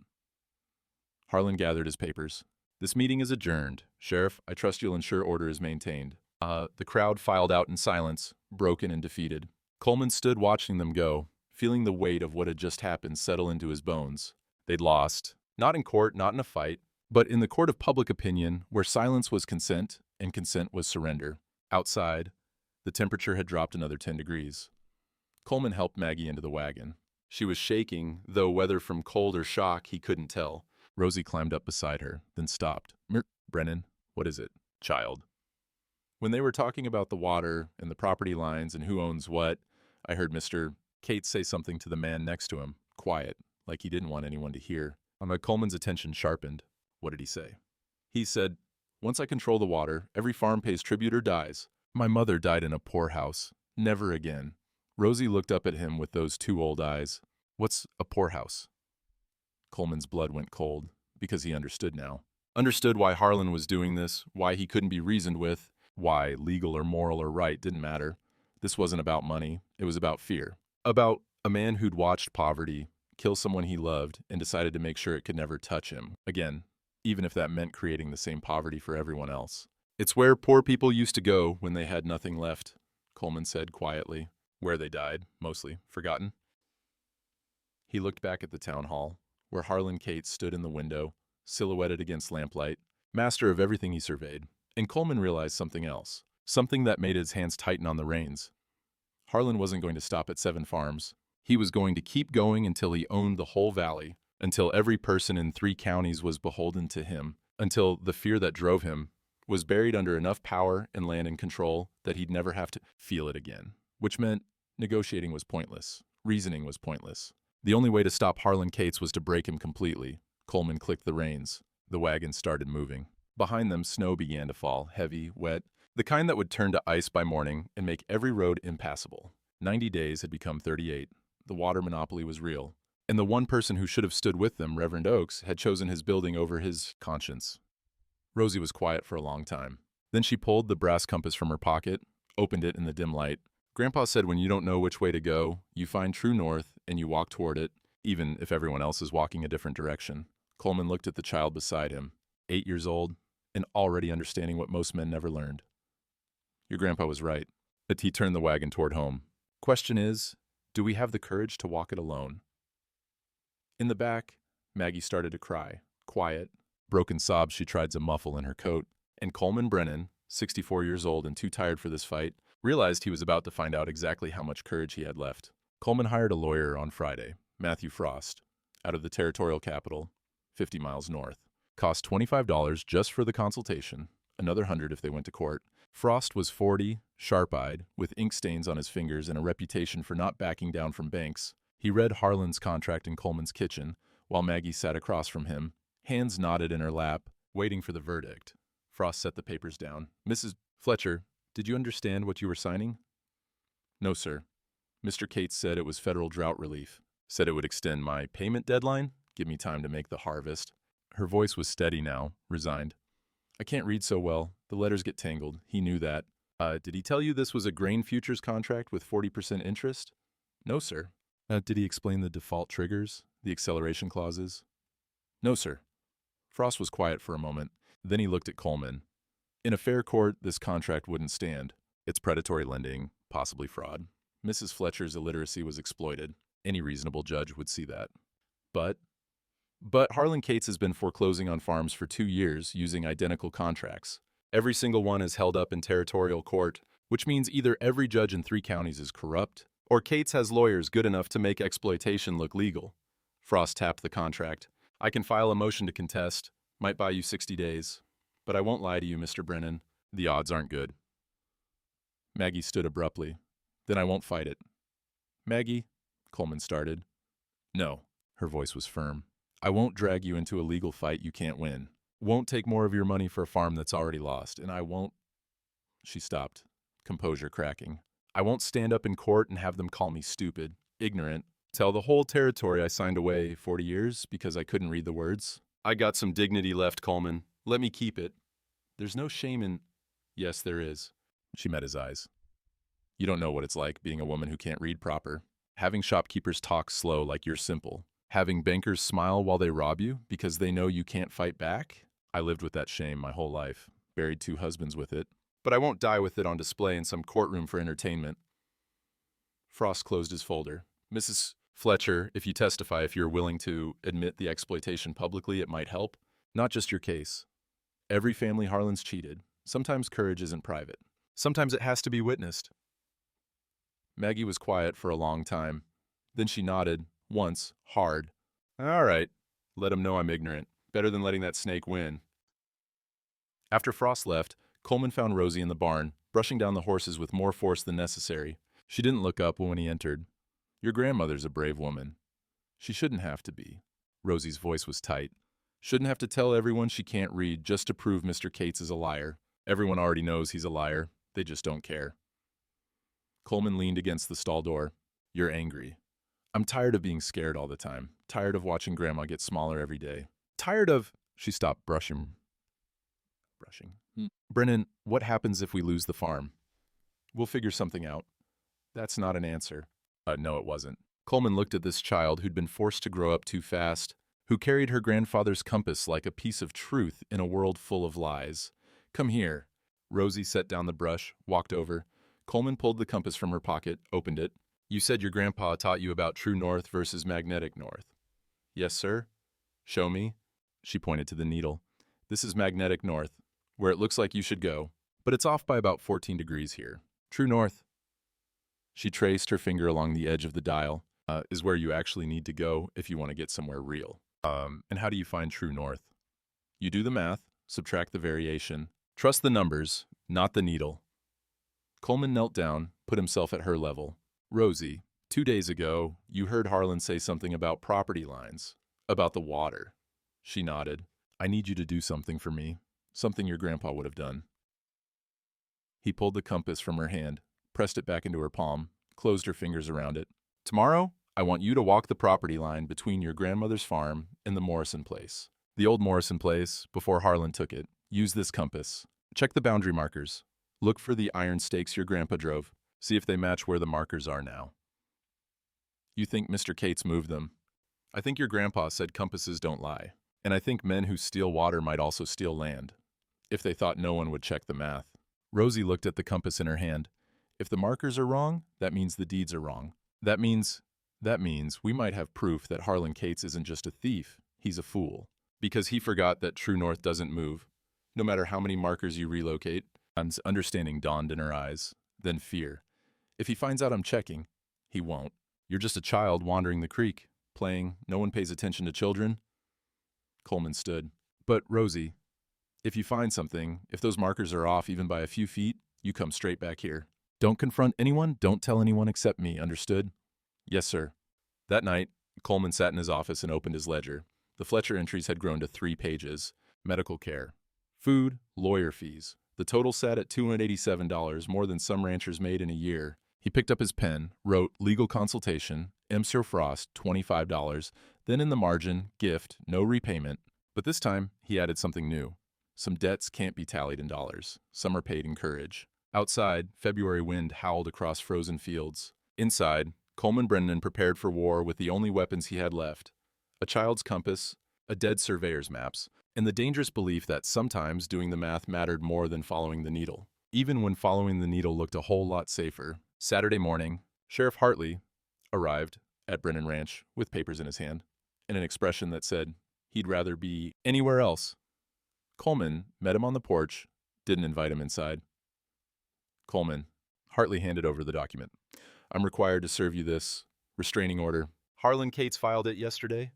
Harlan gathered his papers. This meeting is adjourned. Sheriff, I trust you'll ensure order is maintained. The crowd filed out in silence, broken and defeated. Coleman stood watching them go, feeling the weight of what had just happened settle into his bones. They'd lost. Not in court, not in a fight, but in the court of public opinion, where silence was consent and consent was surrender. Outside, the temperature had dropped another 10 degrees. Coleman helped Maggie into the wagon. She was shaking, though whether from cold or shock he couldn't tell. Rosie climbed up beside her, then stopped. Brennan, what is it? Child. When they were talking about the water and the property lines and who owns what, I heard Mr. Cates say something to the man next to him, quiet, like he didn't want anyone to hear. Coleman's attention sharpened. What did he say? He said, once I control the water, every farm pays tribute or dies. My mother died in a poorhouse. Never again. Rosie looked up at him with those two old eyes. What's a poorhouse? Coleman's blood went cold, because he understood now. Understood why Harlan was doing this, why he couldn't be reasoned with, why legal or moral or right didn't matter. This wasn't about money. It was about fear. About a man who'd watched poverty kill someone he loved and decided to make sure it could never touch him. Again, even if that meant creating the same poverty for everyone else. It's where poor people used to go when they had nothing left, Coleman said quietly. Where they died, mostly, forgotten. He looked back at the town hall, where Harlan Cates stood in the window, silhouetted against lamplight. master of everything he surveyed. And Coleman realized something else, something that made his hands tighten on the reins. Harlan wasn't going to stop at 7 farms. He was going to keep going until he owned the whole valley, until every person in 3 counties was beholden to him, until the fear that drove him was buried under enough power and land and control that he'd never have to feel it again. Which meant negotiating was pointless. Reasoning was pointless. The only way to stop Harlan Cates was to break him completely. Coleman clicked the reins. The wagon started moving. Behind them, snow began to fall, heavy, wet, the kind that would turn to ice by morning and make every road impassable. 90 days had become 38. The water monopoly was real. And the one person who should have stood with them, Reverend Oakes, had chosen his building over his conscience. Rosie was quiet for a long time. Then she pulled the brass compass from her pocket, opened it in the dim light. Grandpa said when you don't know which way to go, you find true north and you walk toward it, even if everyone else is walking a different direction. Coleman looked at the child beside him, 8 years old, and already understanding what most men never learned. Your grandpa was right. But he turned the wagon toward home. Question is, do we have the courage to walk it alone? In the back, Maggie started to cry, quiet, broken sobs she tried to muffle in her coat, and Coleman Brennan, 64 years old and too tired for this fight, realized he was about to find out exactly how much courage he had left. Coleman hired a lawyer on Friday, Matthew Frost, out of the territorial capital, 50 miles north. Cost $25 just for the consultation, another $100 if they went to court. Frost was 40, sharp-eyed, with ink stains on his fingers and a reputation for not backing down from banks. He read Harlan's contract in Coleman's kitchen, while Maggie sat across from him, hands knotted in her lap, waiting for the verdict. Frost set the papers down. Mrs. Fletcher, did you understand what you were signing? No, sir. Mr. Cates said it was federal drought relief. Said it would extend my payment deadline, give me time to make the harvest. Her voice was steady now, resigned. I can't read so well. The letters get tangled. He knew that. Did he tell you this was a grain futures contract with 40% interest? No, sir. Did he explain the default triggers, the acceleration clauses? No, sir. Frost was quiet for a moment. Then he looked at Coleman. In a fair court, this contract wouldn't stand. It's predatory lending, possibly fraud. Mrs. Fletcher's illiteracy was exploited. Any reasonable judge would see that. But Harlan Cates has been foreclosing on farms for 2 years using identical contracts. Every single one is held up in territorial court, which means either every judge in 3 counties is corrupt, or Cates has lawyers good enough to make exploitation look legal. Frost tapped the contract. I can file a motion to contest. Might buy you 60 days. But I won't lie to you, Mr. Brennan. The odds aren't good. Maggie stood abruptly. Then I won't fight it. Maggie, Coleman started. No, her voice was firm. I won't drag you into a legal fight you can't win. Won't take more of your money for a farm that's already lost, and I won't... She stopped, composure cracking. I won't stand up in court and have them call me stupid, ignorant, tell the whole territory I signed away 40 years because I couldn't read the words. I got some dignity left, Coleman. Let me keep it. There's no shame in... Yes, there is. She met his eyes. You don't know what it's like being a woman who can't read proper. Having shopkeepers talk slow like you're simple. Having bankers smile while they rob you because they know you can't fight back. I lived with that shame my whole life. Buried 2 husbands with it. But I won't die with it on display in some courtroom for entertainment. Frost closed his folder. Mrs. Fletcher, if you testify, if you're willing to admit the exploitation publicly, it might help. Not just your case. Every family Harlan's cheated. Sometimes courage isn't private. Sometimes it has to be witnessed. Maggie was quiet for a long time. Then she nodded, once, hard. All right. Let him know I'm ignorant. Better than letting that snake win. After Frost left, Coleman found Rosie in the barn, brushing down the horses with more force than necessary. She didn't look up when he entered. Your grandmother's a brave woman. She shouldn't have to be. Rosie's voice was tight. Shouldn't have to tell everyone she can't read just to prove Mr. Cates is a liar. Everyone already knows he's a liar. They just don't care. Coleman leaned against the stall door. You're angry. I'm tired of being scared all the time. Tired of watching Grandma get smaller every day. Tired of... She stopped brushing. Brennan, what happens if we lose the farm? We'll figure something out. That's not an answer. No, it wasn't. Coleman looked at this child who'd been forced to grow up too fast, who carried her grandfather's compass like a piece of truth in a world full of lies. Come here. Rosie set down the brush, walked over. Coleman pulled the compass from her pocket, opened it. You said your grandpa taught you about true north versus magnetic north. Yes, sir. Show me. She pointed to the needle. This is magnetic north, where it looks like you should go, but it's off by about 14 degrees here. True north. She traced her finger along the edge of the dial, is where you actually need to go if you want to get somewhere real. And how do you find true north? You do the math, subtract the variation. Trust the numbers, not the needle. Coleman knelt down, put himself at her level. Rosie, 2 days ago, you heard Harlan say something about property lines, about the water. She nodded. I need you to do something for me, something your grandpa would have done. He pulled the compass from her hand, pressed it back into her palm, closed her fingers around it. Tomorrow, I want you to walk the property line between your grandmother's farm and the Morrison place. The old Morrison place, before Harlan took it. Use this compass. Check the boundary markers. Look for the iron stakes your grandpa drove. See if they match where the markers are now. You think Mr. Cates moved them. I think your grandpa said compasses don't lie. And I think men who steal water might also steal land, if they thought no one would check the math. Rosie looked at the compass in her hand. If the markers are wrong, that means the deeds are wrong. That means we might have proof that Harlan Cates isn't just a thief, he's a fool. Because he forgot that true north doesn't move, no matter how many markers you relocate. And understanding dawned in her eyes, then fear. If he finds out I'm checking, he won't. You're just a child wandering the creek, playing, no one pays attention to children. Coleman stood. But, Rosie, if you find something, if those markers are off even by a few feet, you come straight back here. Don't confront anyone, don't tell anyone except me, understood? Yes, sir. That night, Coleman sat in his office and opened his ledger. The Fletcher entries had grown to 3 pages. Medical care. Food, lawyer fees. The total sat at $287, more than some ranchers made in a year. He picked up his pen, wrote legal consultation, M. Sir Frost, $25, then in the margin, gift, no repayment. But this time, he added something new. Some debts can't be tallied in dollars. Some are paid in courage. Outside, February wind howled across frozen fields. Inside, Coleman Brennan prepared for war with the only weapons he had left. A child's compass, a dead surveyor's maps, and the dangerous belief that sometimes doing the math mattered more than following the needle. Even when following the needle looked a whole lot safer. Saturday morning, Sheriff Hartley arrived at Brennan Ranch with papers in his hand and an expression that said he'd rather be anywhere else. Coleman met him on the porch, didn't invite him inside. Coleman, Hartley handed over the document. I'm required to serve you this restraining order. Harlan Cates filed it yesterday.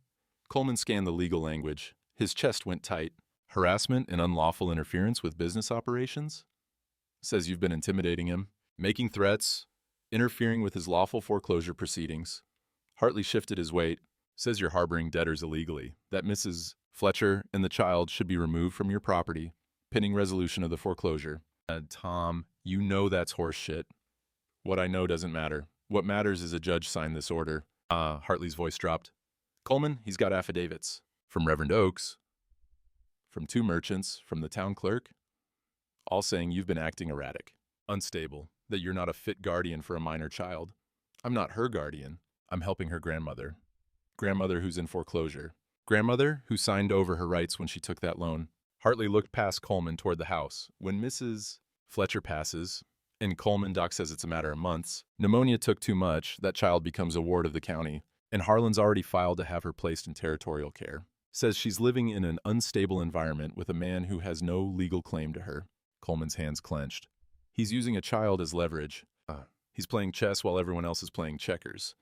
Coleman scanned the legal language. His chest went tight. Harassment and unlawful interference with business operations? Says you've been intimidating him, making threats, interfering with his lawful foreclosure proceedings. Hartley shifted his weight. Says you're harboring debtors illegally, that Mrs. Fletcher and the child should be removed from your property, pending resolution of the foreclosure. Tom, you know that's horse shit. What I know doesn't matter. What matters is a judge signed this order. Hartley's voice dropped. Coleman, he's got affidavits. From Reverend Oakes, from 2 merchants, from the town clerk, all saying you've been acting erratic, unstable, that you're not a fit guardian for a minor child. I'm not her guardian. I'm helping her grandmother. Grandmother who's in foreclosure. Grandmother who signed over her rights when she took that loan. Hartley looked past Coleman toward the house. When Mrs. Fletcher passes, and Coleman Doc says it's a matter of months, pneumonia took too much, that child becomes a ward of the county, and Harlan's already filed to have her placed in territorial care. Says she's living in an unstable environment with a man who has no legal claim to her. Coleman's hands clenched. He's using a child as leverage. He's playing chess while everyone else is playing checkers.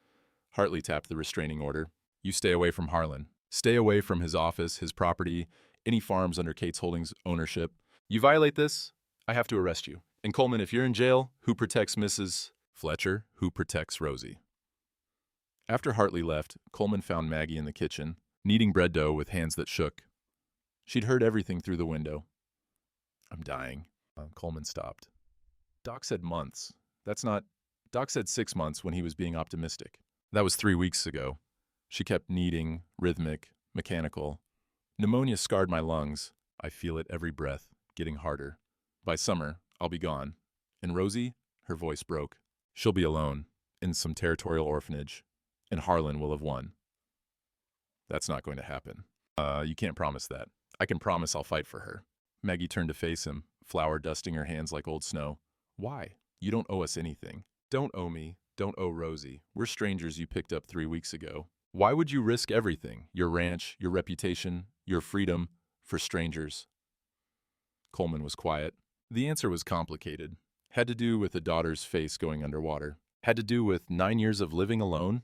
Hartley tapped the restraining order. You stay away from Harlan. Stay away from his office, his property, any farms under Cates Holdings ownership. You violate this, I have to arrest you. And Coleman, if you're in jail, who protects Mrs. Fletcher? Who protects Rosie? After Hartley left, Coleman found Maggie in the kitchen, kneading bread dough with hands that shook. She'd heard everything through the window. I'm dying. Coleman stopped. Doc said months. Doc said 6 months when he was being optimistic. That was 3 weeks ago. She kept kneading, rhythmic, mechanical. Pneumonia scarred my lungs. I feel it every breath, getting harder. By summer, I'll be gone. And Rosie, her voice broke. She'll be alone, in some territorial orphanage, and Harlan will have won. That's not going to happen. You can't promise that. I can promise I'll fight for her. Maggie turned to face him, flour dusting her hands like old snow. Why? You don't owe us anything. Don't owe me. Don't owe Rosie. We're strangers you picked up 3 weeks ago. Why would you risk everything? Your ranch, your reputation, your freedom, for strangers? Coleman was quiet. The answer was complicated. Had to do with the daughter's face going underwater. Had to do with 9 years of living alone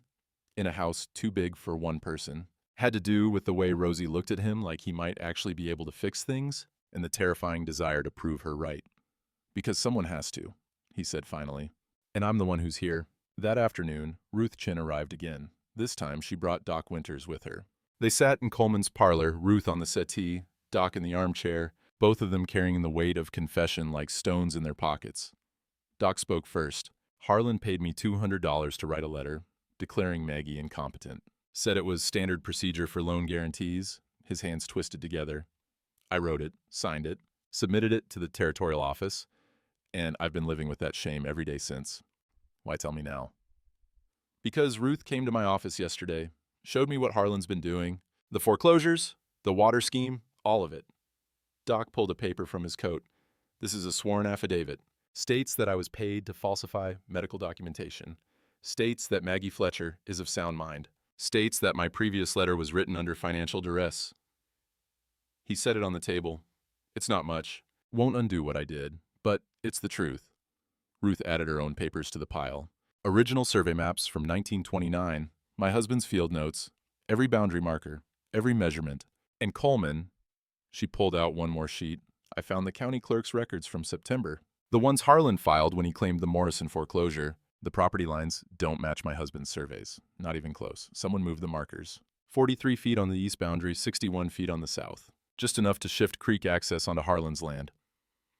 in a house too big for one person. Had to do with the way Rosie looked at him like he might actually be able to fix things, and the terrifying desire to prove her right. Because someone has to, he said finally. And I'm the one who's here. That afternoon, Ruth Chin arrived again. This time, she brought Doc Winters with her. They sat in Coleman's parlor, Ruth on the settee, Doc in the armchair, both of them carrying the weight of confession like stones in their pockets. Doc spoke first. Harlan paid me $200 to write a letter, declaring Maggie incompetent. Said it was standard procedure for loan guarantees, his hands twisted together. I wrote it, signed it, submitted it to the territorial office, and I've been living with that shame every day since. Why tell me now? Because Ruth came to my office yesterday, showed me what Harlan's been doing, the foreclosures, the water scheme, all of it. Doc pulled a paper from his coat. This is a sworn affidavit. States that I was paid to falsify medical documentation. States that Maggie Fletcher is of sound mind. States that my previous letter was written under financial duress. He set it on the table. It's not much. Won't undo what I did, but it's the truth. Ruth added her own papers to the pile. Original survey maps from 1929, my husband's field notes, every boundary marker, every measurement. And Coleman, she pulled out one more sheet. I found the county clerk's records from September. The ones Harlan filed when he claimed the Morrison foreclosure. The property lines don't match my husband's surveys. Not even close. Someone moved the markers. 43 feet on the east boundary, 61 feet on the south. Just enough to shift creek access onto Harlan's land.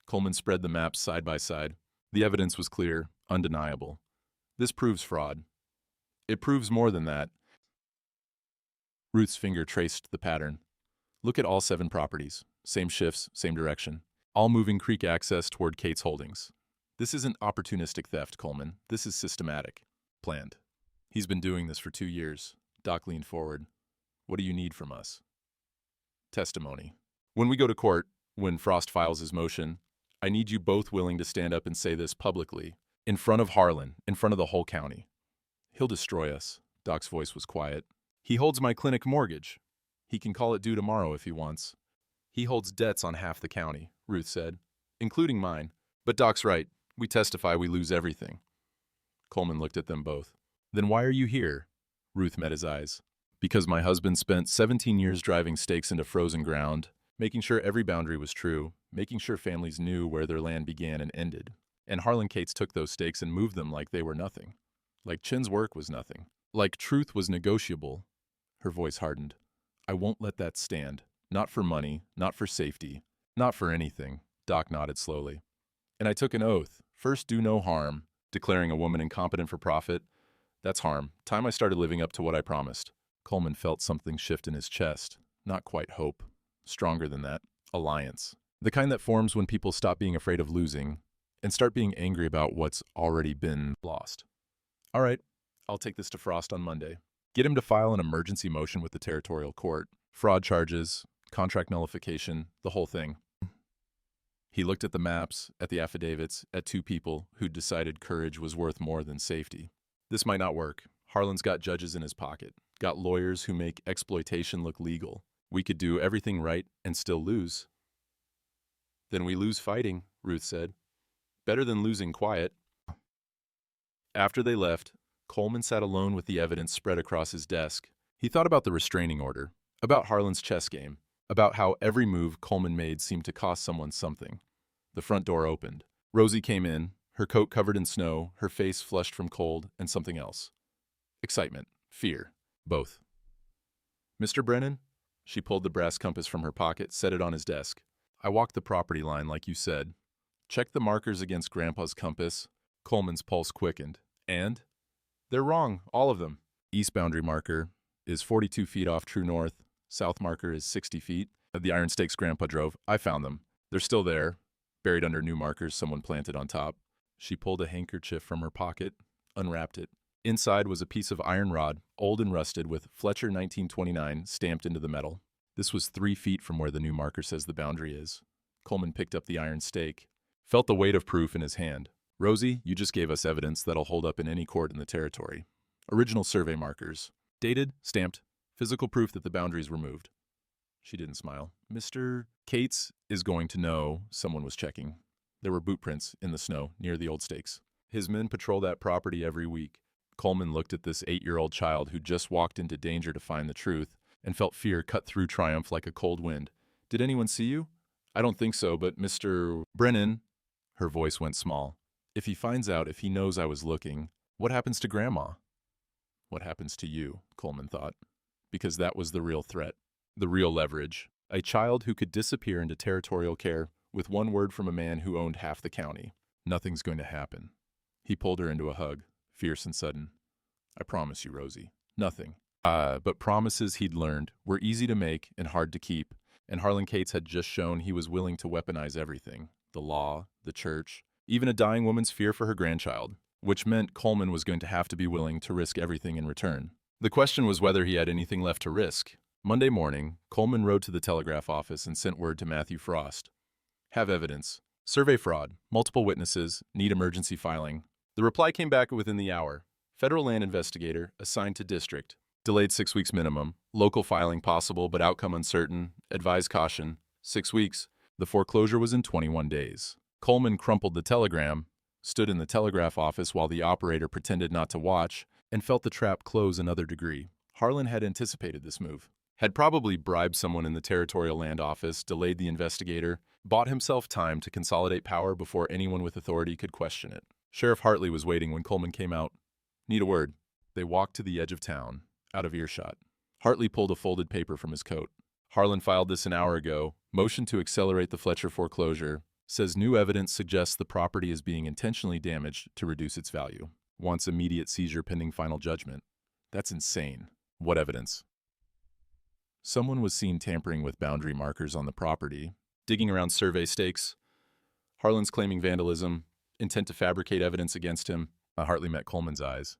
Coleman spread the maps side by side. The evidence was clear, undeniable. This proves fraud. It proves more than that. Ruth's finger traced the pattern. Look at all 7 properties. Same shifts, same direction. All moving creek access toward Kate's holdings. This isn't opportunistic theft, Coleman. This is systematic. Planned. He's been doing this for 2 years. Doc leaned forward. What do you need from us? Testimony. When we go to court, when Frost files his motion, I need you both willing to stand up and say this publicly, in front of Harlan, in front of the whole county. He'll destroy us. Doc's voice was quiet. He holds my clinic mortgage. He can call it due tomorrow if he wants. He holds debts on half the county, Ruth said, including mine. But Doc's right. We testify we lose everything. Coleman looked at them both. Then why are you here? Ruth met his eyes. Because my husband spent 17 years driving stakes into frozen ground, making sure every boundary was true, making sure families knew where their land began and ended. And Harlan Cates took those stakes and moved them like they were nothing. Like Chin's work was nothing. Like truth was negotiable. Her voice hardened. I won't let that stand. Not for money, not for safety, not for anything. Doc nodded slowly. And I took an oath. First, do no harm. Declaring a woman incompetent for profit. That's harm. Time I started living up to what I promised. Coleman felt something shift in his chest. Not quite hope. Stronger than that. Alliance. The kind that forms when people stop being afraid of losing and start being angry about what's already been lost. All right, I'll take this to Frost on Monday. Get him to file an emergency motion with the territorial court. Fraud charges, contract nullification, the whole thing. He looked at the maps, at the affidavits, at 2 people who'd decided courage was worth more than safety. This might not work. Harlan's got judges in his pocket. Got lawyers who make exploitation look legal. We could do everything right and still lose. Then we lose fighting, Ruth said. Better than losing quiet. After they left, Coleman sat alone with the evidence spread across his desk. He thought about the restraining order, about Harlan's chess game, about how every move Coleman made seemed to cost someone something. The front door opened. Rosie came in, her coat covered in snow, her face flushed from cold, and something else. Excitement, fear, both. Mr. Brennan? She pulled the brass compass from her pocket, set it on his desk. I walked the property line like you said. Checked the markers against Grandpa's compass. Coleman's pulse quickened. And? They're wrong, all of them. East boundary marker is 42 feet off true north. South marker is 60 feet. The iron stakes Grandpa drove, I found them. They're still there, buried under new markers someone planted on top. She pulled a handkerchief from her pocket, unwrapped it. Inside was a piece of iron rod, old and rusted, with Fletcher 1929 stamped into the metal. This was 3 feet from where the new marker says the boundary is. Coleman picked up the iron stake, felt the weight of proof in his hand. Rosie, you just gave us evidence that'll hold up in any court in the territory. Original survey markers. Dated, stamped, physical proof that the boundaries were moved. She didn't smile. Mr. Cates is going to know someone was checking. There were boot prints in the snow near the old stakes. His men patrol that property every week. Coleman looked at this 8-year-old child who just walked into danger to find the truth and felt fear cut through triumph like a cold wind. Did anyone see you? I don't think so, but Mr. Brennan, her voice went small. If he finds out, if he knows I was looking, what happens to Grandma? What happens to you, Coleman thought, because that was the real threat, the real leverage. A child who could disappear into territorial care with one word from a man who owned half the county. Nothing's going to happen. He pulled her into a hug, fierce and sudden. I promise you, Rosie, nothing. But promises he'd learned were easy to make and hard to keep, and Harlan Cates had just shown he was willing to weaponize everything, the law, the church, even a dying woman's fear for her grandchild, which meant Coleman was going to have to be willing to risk everything in return. The question was whether he had anything left to risk. Monday morning, Coleman rode to the telegraph office and sent word to Matthew Frost. Have evidence. Survey fraud. Multiple witnesses. Need emergency filing. The reply came back within the hour. Federal land investigator, assigned to district. Delayed 6 weeks minimum. Local filing possible, but outcome uncertain. Advise caution. 6 weeks. The foreclosure was in 21 days. Coleman crumpled the telegram, stood in the telegraph office while the operator pretended not to watch, and felt the trap close another degree. Harlan had anticipated this move. Had probably bribed someone in the territorial land office, delayed the investigator, bought himself time to consolidate power before anyone with authority could question it. Sheriff Hartley was waiting when Coleman came out. Need a word. They walked to the edge of town, out of earshot. Hartley pulled a folded paper from his coat. Harlan filed this an hour ago, motioned to accelerate the Fletcher foreclosure, says new evidence suggests the property is being intentionally damaged to reduce its value. Wants immediate seizure pending final judgment. That's insane. What evidence? Someone was seen tampering with boundary markers on the property, digging around survey stakes. Harlan's claiming vandalism, intent to fabricate evidence against him. Hartley met Coleman's eyes.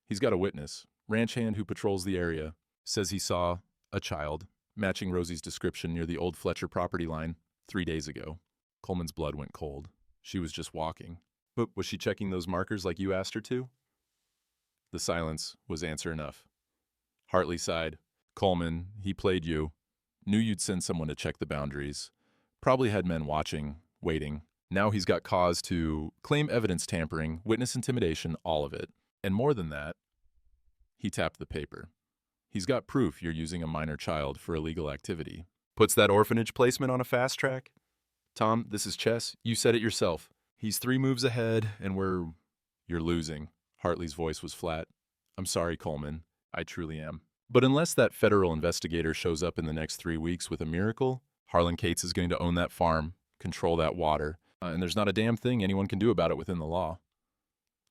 He's got a witness, ranch hand who patrols the area, says he saw a child, matching Rosie's description near the old Fletcher property line 3 days ago. Coleman's blood went cold. She was just walking. But was she checking those markers like you asked her to? The silence was answer enough. Hartley sighed. Coleman, he played you. Knew you'd send someone to check the boundaries. Probably had men watching, waiting. Now he's got cause to claim evidence tampering, witness intimidation, all of it. And more than that, he tapped the paper. He's got proof you're using a minor child for illegal activity. Puts that orphanage placement on a fast track? Tom, this is chess. You said it yourself. He's 3 moves ahead, and you're losing. Hartley's voice was flat. I'm sorry, Coleman. I truly am. But unless that federal investigator shows up in the next 3 weeks with a miracle, Harlan Cates is going to own that farm, control that water, and there's not a damn thing anyone can do about it within the law.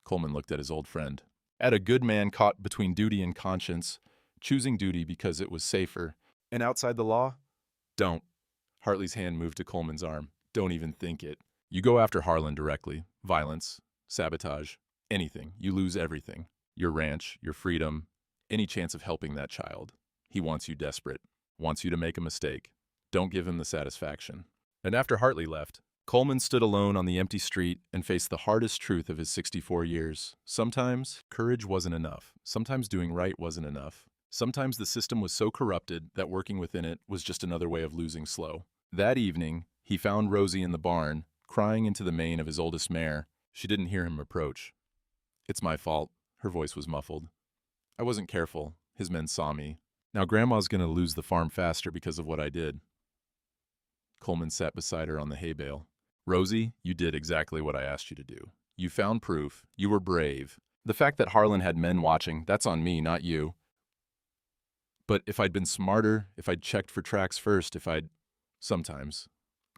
Coleman looked at his old friend. At a good man caught between duty and conscience, choosing duty because it was safer, and outside the law? Don't. Hartley's hand moved to Coleman's arm. Don't even think it. You go after Harlan directly. Violence, sabotage, anything. You lose everything. Your ranch, your freedom, any chance of helping that child. He wants you desperate. Wants you to make a mistake. Don't give him the satisfaction. And after Hartley left, Coleman stood alone on the empty street and faced the hardest truth of his 64 years. Sometimes, courage wasn't enough. Sometimes doing right wasn't enough. Sometimes the system was so corrupted that working within it was just another way of losing slow. That evening, he found Rosie in the barn, crying into the mane of his oldest mare. She didn't hear him approach. It's my fault. Her voice was muffled. I wasn't careful. His men saw me. Now Grandma's going to lose the farm faster because of what I did. Coleman sat beside her on the hay bale. Rosie, you did exactly what I asked you to do. You found proof. You were brave. The fact that Harlan had men watching, that's on me, not you. But if I'd been smarter, if I'd checked for tracks first, Sometimes,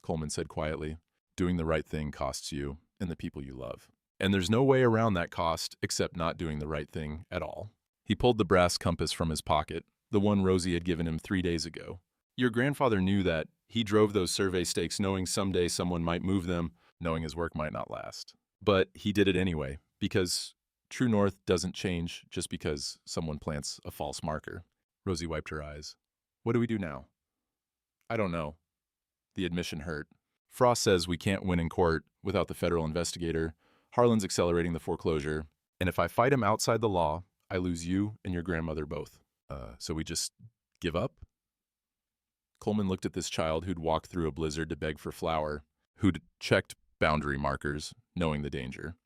Coleman said quietly, doing the right thing costs you and the people you love. And there's no way around that cost except not doing the right thing at all. He pulled the brass compass from his pocket, the one Rosie had given him 3 days ago. Your grandfather knew that. He drove those survey stakes knowing someday someone might move them, knowing his work might not last. But he did it anyway, because true north doesn't change just because someone plants a false marker. Rosie wiped her eyes. What do we do now? I don't know. The admission hurt. Frost says we can't win in court without the federal investigator. Harlan's accelerating the foreclosure. And if I fight him outside the law, I lose you and your grandmother both. So we just give up? Coleman looked at this child who'd walked through a blizzard to beg for flour, who'd checked boundary markers, knowing the danger,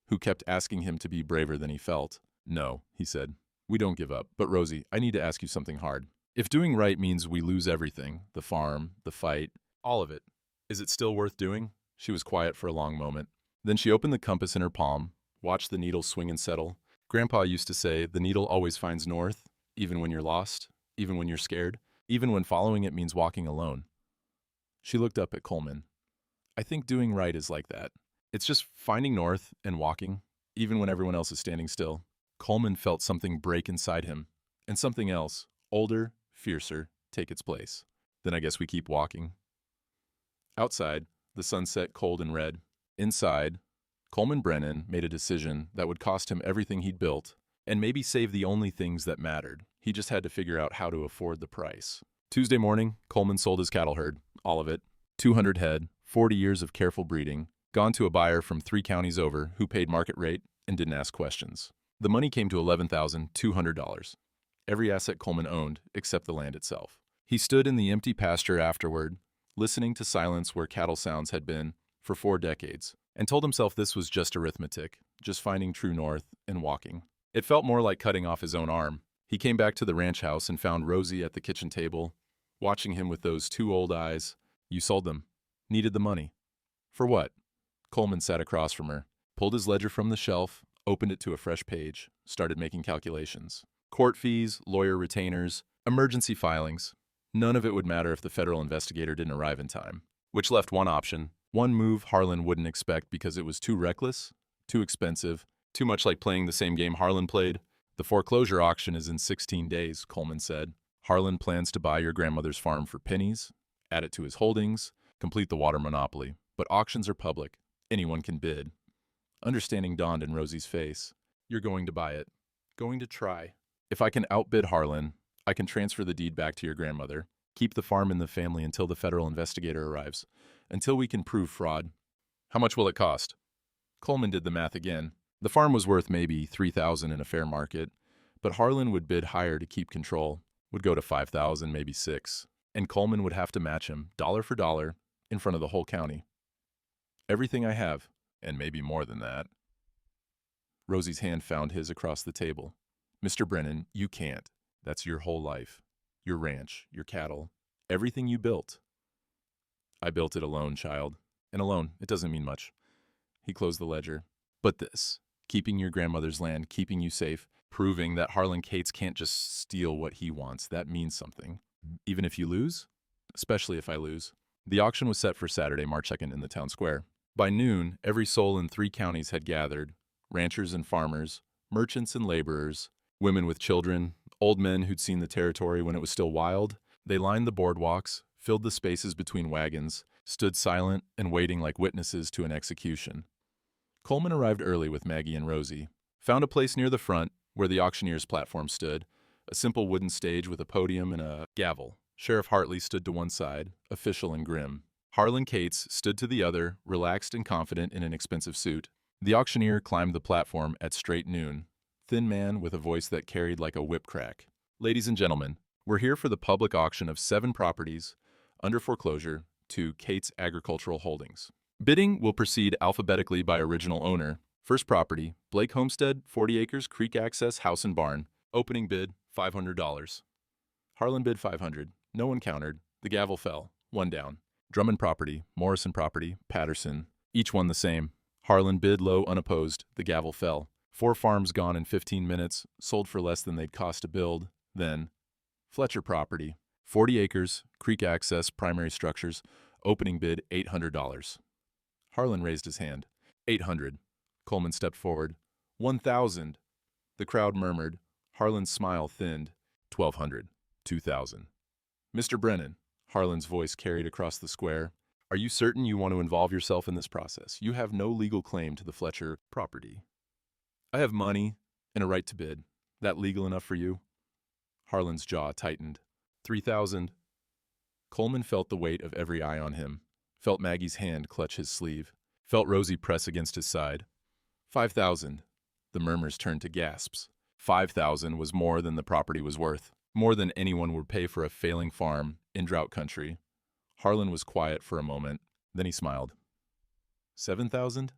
who kept asking him to be braver than he felt. "No," he said. "We don't give up. But Rosie, I need to ask you something hard. If doing right means we lose everything, the farm, the fight, all of it, is it still worth doing?" She was quiet for a long moment. Then she opened the compass in her palm, watched the needle swing and settle. Grandpa used to say, the needle always finds north, even when you're lost, even when you're scared, even when following it means walking alone. She looked up at Coleman. "I think doing right is like that. It's just finding north and walking, even when everyone else is standing still." Coleman felt something break inside him, and something else, older, fiercer, take its place. "Then I guess we keep walking." Outside, the sun set cold and red. Inside, Coleman Brennan made a decision that would cost him everything he'd built, and maybe save the only things that mattered. He just had to figure out how to afford the price. Tuesday morning, Coleman sold his cattle herd, all of it, 200 head, 40 years of careful breeding, gone to a buyer from 3 counties over who paid market rate and didn't ask questions. The money came to $11,200. Every asset Coleman owned, except the land itself. He stood in the empty pasture afterward, listening to silence where cattle sounds had been for 4 decades, and told himself this was just arithmetic, just finding true north and walking. It felt more like cutting off his own arm. He came back to the ranch house and found Rosie at the kitchen table, watching him with those 2 old eyes. "You sold them. Needed the money." "For what?" Coleman sat across from her, pulled his ledger from the shelf, opened it to a fresh page, started making calculations. Court fees, lawyer retainers, emergency filings. None of it would matter if the federal investigator didn't arrive in time. Which left one option, one move Harlan wouldn't expect because it was too reckless, too expensive, too much like playing the same game Harlan played. "The foreclosure auction is in 16 days, Coleman said. "Harlan plans to buy your grandmother's farm for pennies, add it to his holdings, complete the water monopoly. But auctions are public. Anyone can bid." Understanding dawned in Rosie's face. "You're going to buy it. Going to try. If I can outbid Harlan, I can transfer the deed back to your grandmother, keep the farm in the family until the federal investigator arrives, until we can prove fraud. How much will it cost?" Coleman did the math again. The farm was worth maybe $3,000 in a fair market, but Harlan would bid higher to keep control, would go to $5,000, maybe $6,000, and Coleman would have to match him, dollar for dollar, in front of the whole county. "Everything I have, and maybe more than that." Rosie's hand found his across the table. "Mr. Brennan, you can't. That's your whole life. Your ranch, your cattle, everything you built." "I built it alone, child. And alone, it doesn't mean much." He closed the ledger. "But this, keeping your grandmother's land, keeping you safe, proving that Harlan Cates can't just steal what he wants, that means something. Even if you lose? Especially if I lose." The auction was set for Saturday, March 2nd in the town square. By noon, every soul in 3 counties had gathered, ranchers and farmers, merchants and laborers, women with children, old men who'd seen the territory when it was still wild. They lined the boardwalks, filled the spaces between wagons, stood silent and waiting like witnesses to an execution. Coleman arrived early with Maggie and Rosie, found a place near the front where the auctioneer's platform stood, a simple wooden stage with a podium and a gavel. Sheriff Hartley stood to one side, official and grim. Harlan Cates stood to the other, relaxed and confident in an expensive suit. The auctioneer climbed the platform at straight noon, thin man with a voice that carried like a whip crack. "Ladies and gentlemen, we're here for the public auction of 7 properties under foreclosure to Cates Agricultural Holdings. Bidding will proceed alphabetically by original owner. First property, Blake Homestead, 40 acres, creek access, house and barn. Opening bid, $500. Harlan bid $500. No one countered. The gavel fell. 1 down. Drummond property, Morrison property, Patterson. Each one the same. Harlan bid low unopposed. The gavel fell. 4 farms gone in 15 minutes, sold for less than they'd cost to build. Then, Fletcher property, 40 acres, creek access, primary structures. Opening bid, $800. Harlan raised his hand. $800. Coleman stepped forward. $1,000. The crowd murmured. Harlan's smile thinned. $1,200. $2,000. "Mr. Brennan," Harlan's voice carried across the square, "are you certain you want to involve yourself in this process? You have no legal claim to the Fletcher property." "I have money and a right to bid. That legal enough for you?" Harlan's jaw tightened. $3,000. Coleman felt the weight of every eye on him, felt Maggie's hand clutch his sleeve, felt Rosie press against his side. $5,000. The murmurs turned to gasps. $5,000 was more than the property was worth, more than anyone would pay for a failing farm, in drought country. Harlan was quiet for a moment, then he smiled. 7,000?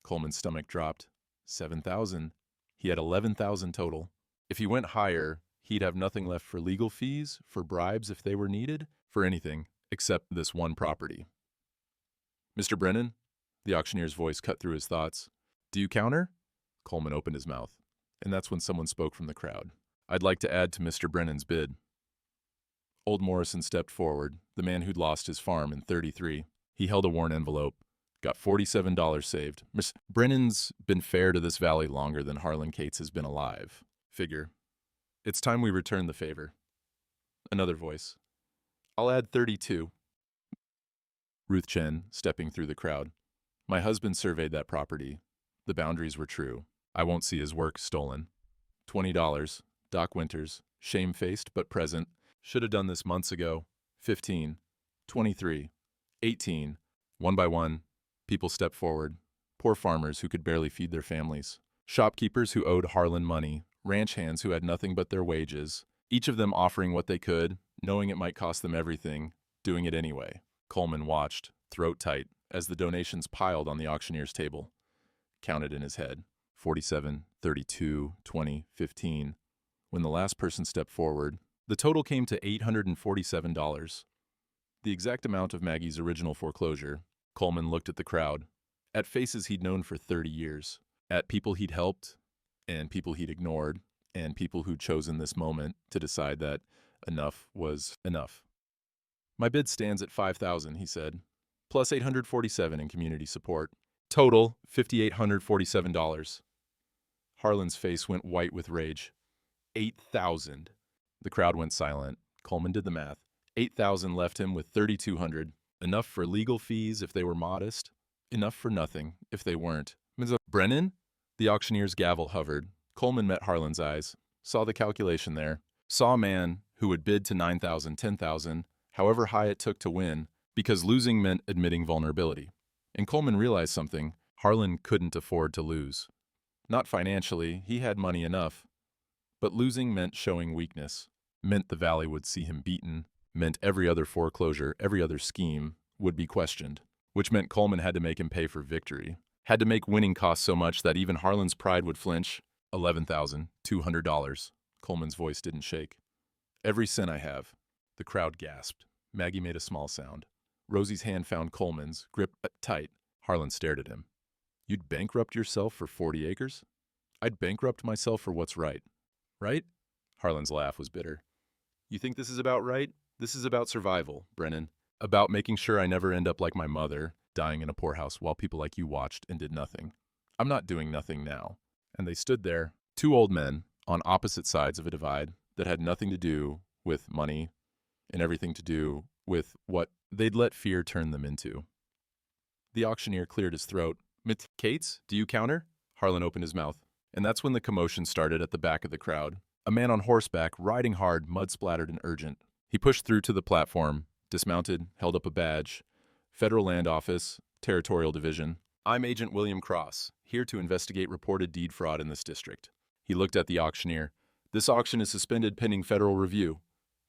Coleman's stomach dropped. 7,000? He had 11,000 total. If he went higher, he'd have nothing left for legal fees, for bribes if they were needed, for anything except this one property. Mr. Brennan? The auctioneer's voice cut through his thoughts. Do you counter? Coleman opened his mouth, and that's when someone spoke from the crowd. I'd like to add to Mr. Brennan's bid. Old Morrison stepped forward, the man who'd lost his farm in '33. He held a worn envelope. Got $47 saved. Miss Brennan's been fair to this valley longer than Harlan Cates has been alive. Figure. It's time we return the favor. Another voice. I'll add 32. Ruth Chen, stepping through the crowd. My husband surveyed that property. The boundaries were true. I won't see his work stolen. $20. Doc Winters, shamefaced but present. Should have done this months ago. 15. 23. 18. One by one, people stepped forward. Poor farmers who could barely feed their families. Shopkeepers who owed Harlan money. Ranch hands who had nothing but their wages. Each of them offering what they could, knowing it might cost them everything, doing it anyway. Coleman watched, throat tight, as the donations piled on the auctioneer's table. Counted in his head. 47, 32, 20, 15. When the last person stepped forward, the total came to $847. The exact amount of Maggie's original foreclosure. Coleman looked at the crowd, at faces he'd known for 30 years, at people he'd helped, and people he'd ignored, and people who'd chosen this moment to decide that enough was enough. My bid stands at $5,000, he said, plus $847 in community support. Total, $5,847. Harlan's face went white with rage. 8,000. The crowd went silent. Coleman did the math. 8,000 left him with 3,200. Enough for legal fees if they were modest. Enough for nothing if they weren't. Ms. Brennan? The auctioneer's gavel hovered. Coleman met Harlan's eyes. Saw the calculation there. Saw a man who would bid to 9,000, 10,000, however high it took to win, because losing meant admitting vulnerability. And Coleman realized something. Harlan couldn't afford to lose. Not financially, he had money enough. But losing meant showing weakness. Meant the valley would see him beaten. Meant every other foreclosure, every other scheme, would be questioned. Which meant Coleman had to make him pay for victory. Had to make winning cost so much that even Harlan's pride would flinch. $11,200. Coleman's voice didn't shake. Every cent I have. The crowd gasped. Maggie made a small sound. Rosie's hand found Coleman's, gripped tight. Harlan stared at him. You'd bankrupt yourself for 40 acres? I'd bankrupt myself for what's right. Right? Harlan's laugh was bitter. You think this is about right? This is about survival, Brennan. About making sure I never end up like my mother, dying in a poorhouse while people like you watched and did nothing. I'm not doing nothing now. And they stood there, two old men, on opposite sides of a divide that had nothing to do with money and everything to do with what they'd let fear turn them into. The auctioneer cleared his throat. Miss Cates, do you counter? Harlan opened his mouth. And that's when the commotion started at the back of the crowd. A man on horseback, riding hard, mud-splattered and urgent. He pushed through to the platform, dismounted, held up a badge. Federal Land Office, Territorial Division. I'm Agent William Cross, here to investigate reported deed fraud in this district. He looked at the auctioneer. This auction is suspended pending federal review.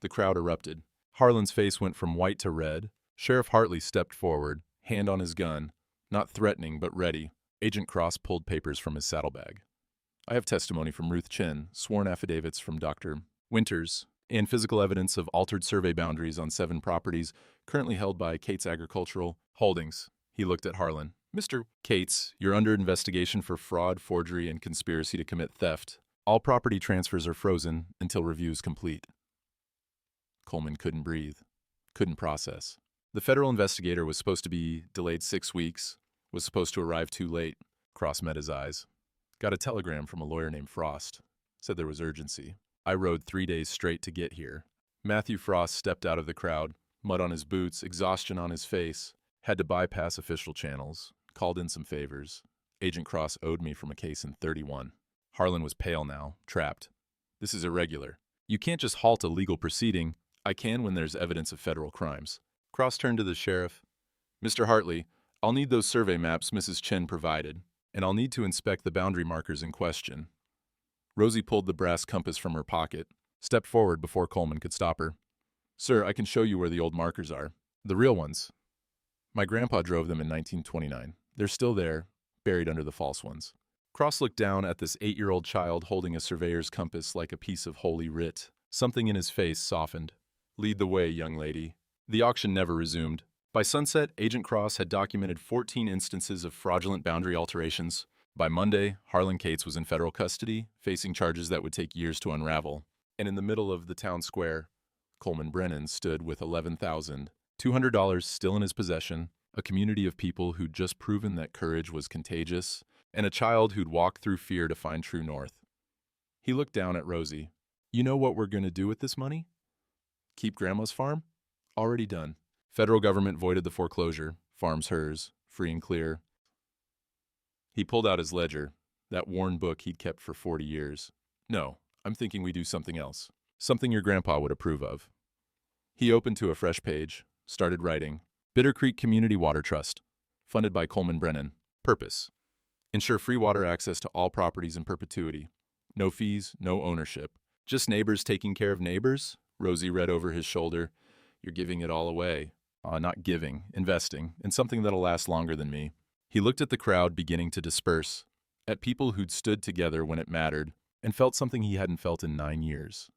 The crowd erupted. Harlan's face went from white to red. Sheriff Hartley stepped forward, hand on his gun, not threatening but ready. Agent Cross pulled papers from his saddlebag. I have testimony from Ruth Chen, sworn affidavits from Dr. Winters, and physical evidence of altered survey boundaries on 7 properties currently held by Cates Agricultural Holdings. He looked at Harlan. Mr. Cates, you're under investigation for fraud, forgery, and conspiracy to commit theft. All property transfers are frozen until review is complete. Coleman couldn't breathe, couldn't process. The federal investigator was supposed to be delayed 6 weeks, was supposed to arrive too late. Cross met his eyes. Got a telegram from a lawyer named Frost. Said there was urgency. I rode 3 days straight to get here. Matthew Frost stepped out of the crowd, mud on his boots, exhaustion on his face. Had to bypass official channels. Called in some favors. Agent Cross owed me from a case in '31. Harlan was pale now, trapped. This is irregular. You can't just halt a legal proceeding. I can when there's evidence of federal crimes. Cross turned to the sheriff. Mr. Hartley, I'll need those survey maps Mrs. Chen provided, and I'll need to inspect the boundary markers in question. Rosie pulled the brass compass from her pocket, stepped forward before Coleman could stop her. Sir, I can show you where the old markers are. The real ones. My grandpa drove them in 1929. They're still there, buried under the false ones. Cross looked down at this 8-year-old child holding a surveyor's compass like a piece of holy writ. Something in his face softened. Lead the way, young lady. The auction never resumed. By sunset, Agent Cross had documented 14 instances of fraudulent boundary alterations. By Monday, Harlan Cates was in federal custody, facing charges that would take years to unravel. And in the middle of the town square, Coleman Brennan stood with $11,200 still in his possession, a community of people who'd just proven that courage was contagious, and a child who'd walked through fear to find true north. He looked down at Rosie. You know what we're going to do with this money? Keep Grandma's farm? Already done. Federal government voided the foreclosure. Farm's hers, free and clear. He pulled out his ledger, that worn book he'd kept for 40 years. No, I'm thinking we do something else. Something your grandpa would approve of. He opened to a fresh page, started writing. Bitter Creek Community Water Trust, funded by Coleman Brennan. Purpose: ensure free water access to all properties in perpetuity. No fees, no ownership. Just neighbors taking care of neighbors? Rosie read over his shoulder. You're giving it all away. Not giving, investing, in something that'll last longer than me. He looked at the crowd beginning to disperse, at people who'd stood together when it mattered, and felt something he hadn't felt in 9 years.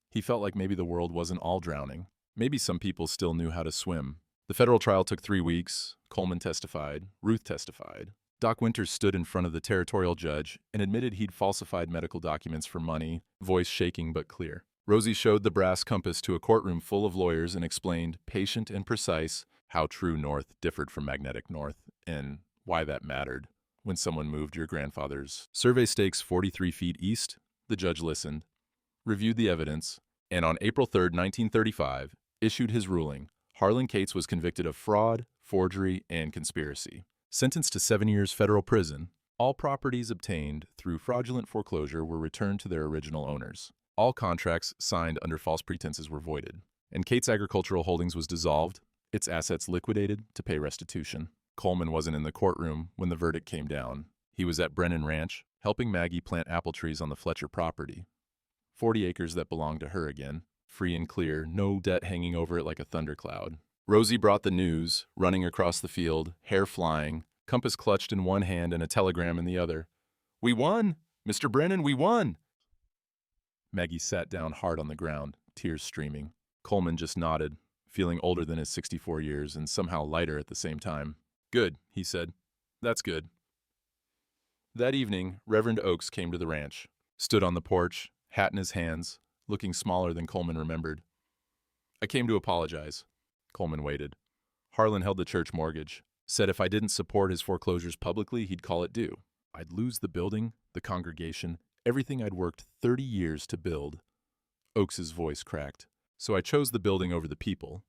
He felt like maybe the world wasn't all drowning. Maybe some people still knew how to swim. The federal trial took 3 weeks. Coleman testified. Ruth testified. Doc Winters stood in front of the territorial judge and admitted he'd falsified medical documents for money, voice shaking but clear. Rosie showed the brass compass to a courtroom full of lawyers and explained, patient and precise, how true north differed from magnetic north and why that mattered. When someone moved your grandfather's survey stakes 43 feet east, the judge listened, reviewed the evidence, and on April 3, 1935, issued his ruling. Harlan Cates was convicted of fraud, forgery, and conspiracy. Sentenced to 7 years federal prison, all properties obtained through fraudulent foreclosure were returned to their original owners. All contracts signed under false pretenses were voided, and Cates Agricultural Holdings was dissolved, its assets liquidated to pay restitution. Coleman wasn't in the courtroom when the verdict came down. He was at Brennan Ranch, helping Maggie plant apple trees on the Fletcher property. 40 acres that belonged to her again, free and clear, no debt hanging over it like a thundercloud. Rosie brought the news, running across the field, hair flying, compass clutched in one hand and a telegram in the other. We won! Mr. Brennan, we won! Maggie sat down hard on the ground, tears streaming. Coleman just nodded, feeling older than his 64 years and somehow lighter at the same time. Good, he said. That's good. That evening, Reverend Oakes came to the ranch, stood on the porch, hat in his hands, looking smaller than Coleman remembered. I came to apologize. Coleman waited. Harlan held the church mortgage, said if I didn't support his foreclosures publicly, he'd call it due. I'd lose the building, the congregation, everything I'd worked 30 years to build. Oakes's voice cracked. So I chose the building over the people.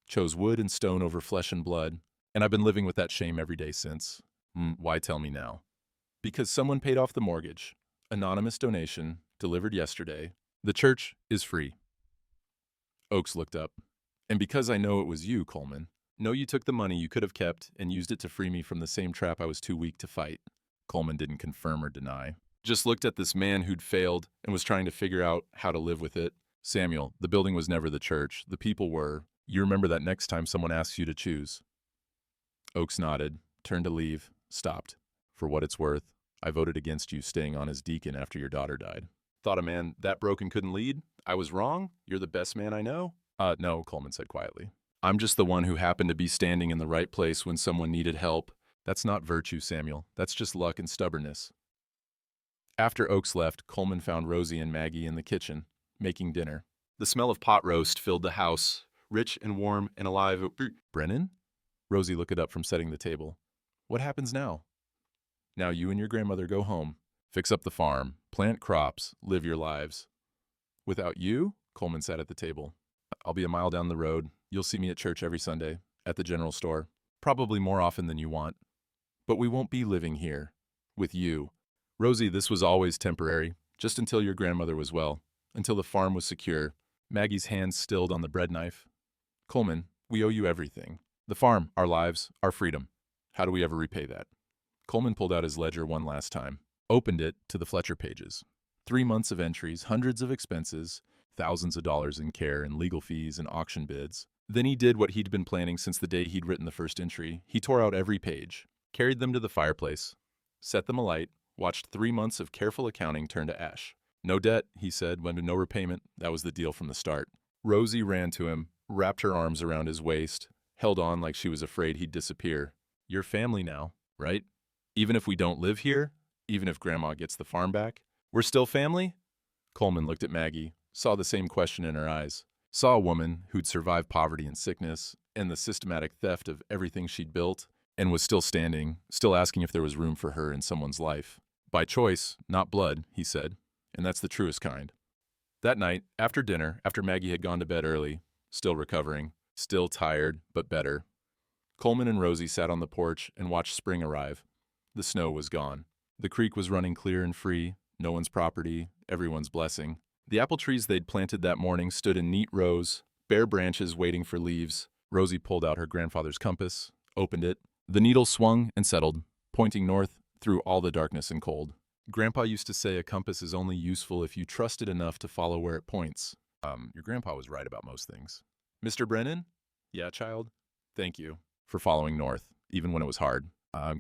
Chose wood and stone over flesh and blood, and I've been living with that shame every day since. Why tell me now? Because someone paid off the mortgage. Anonymous donation, delivered yesterday. The church is free. Oakes looked up. And because I know it was you, Coleman. Know you took the money you could have kept and used it to free me from the same trap I was too weak to fight. Coleman didn't confirm or deny. Just looked at this man who'd failed and was trying to figure out how to live with it. Samuel, the building was never the church. The people were. You remember that next time someone asks you to choose. Oakes nodded, turned to leave, stopped. For what it's worth, I voted against you staying on as deacon after your daughter died. Thought a man that broken couldn't lead? I was wrong? You're the best man I know? No, Coleman said quietly. I'm just the one who happened to be standing in the right place when someone needed help. That's not virtue, Samuel. That's just luck and stubbornness. After Oakes left, Coleman found Rosie and Maggie in the kitchen, making dinner. The smell of pot roast filled the house, rich and warm and alive. Brennan? Rosie looked up from setting the table. What happens now? Now you and your grandmother go home, fix up the farm, plant crops, live your lives. Without you? Coleman sat at the table. I'll be a mile down the road. You'll see me at church every Sunday, at the general store, probably more often than you want. But we won't be living here, with you. Rosie, this was always temporary, just until your grandmother was well, until the farm was secure. Maggie's hands stilled on the bread knife. Coleman, we owe you everything. The farm, our lives, our freedom. How do we ever repay that? Coleman pulled out his ledger one last time, opened it to the Fletcher pages. 3 months of entries, hundreds of expenses, thousands of dollars in care and legal fees and auction bids. Then he did what he'd been planning since the day he'd written the first entry. He tore out every page, carried them to the fireplace, set them alight, watched 3 months of careful accounting turn to ash. No debt, he said, when to no repayment. That was the deal from the start. Rosie ran to him, wrapped her arms around his waist, held on like she was afraid he'd disappear. You're family now, right? Even if we don't live here, even if Grandma gets the farm back, we're still family? Coleman looked at Maggie, saw the same question in her eyes, saw a woman who'd survived poverty and sickness and the systematic theft of everything she'd built and was still standing, still asking if there was room for her in someone's life. By choice, not blood, he said, and that's the truest kind. That night, after dinner, after Maggie had gone to bed early, still recovering, still tired, but better, Coleman and Rosie sat on the porch and watched spring arrive. The snow was gone. The creek was running clear and free, no one's property, everyone's blessing. The apple trees they'd planted that morning stood in neat rows, bare branches waiting for leaves. Rosie pulled out her grandfather's compass, opened it. The needle swung and settled, pointing north through all the darkness and cold. Grandpa used to say a compass is only useful if you trust it enough to follow where it points. Your grandpa was right about most things. Mr. Brennan? Yeah, child? Thank you for following north, even when it was hard.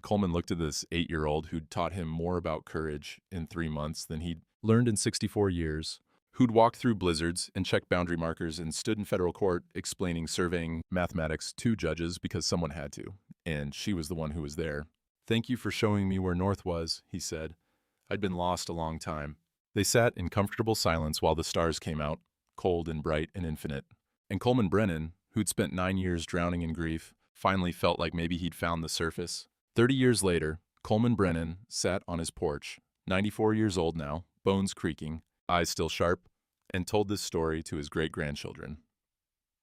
Coleman looked at this 8-year-old who'd taught him more about courage in 3 months than he'd learned in 64 years, who'd walked through blizzards and checked boundary markers and stood in federal court explaining surveying mathematics to judges because someone had to, and she was the one who was there. Thank you for showing me where north was, he said. I'd been lost a long time. They sat in comfortable silence while the stars came out, cold and bright and infinite. And Coleman Brennan, who'd spent 9 years drowning in grief, finally felt like maybe he'd found the surface. 30 years later, Coleman Brennan sat on his porch, 94 years old now, bones creaking, eyes still sharp, and told this story to his great-grandchildren.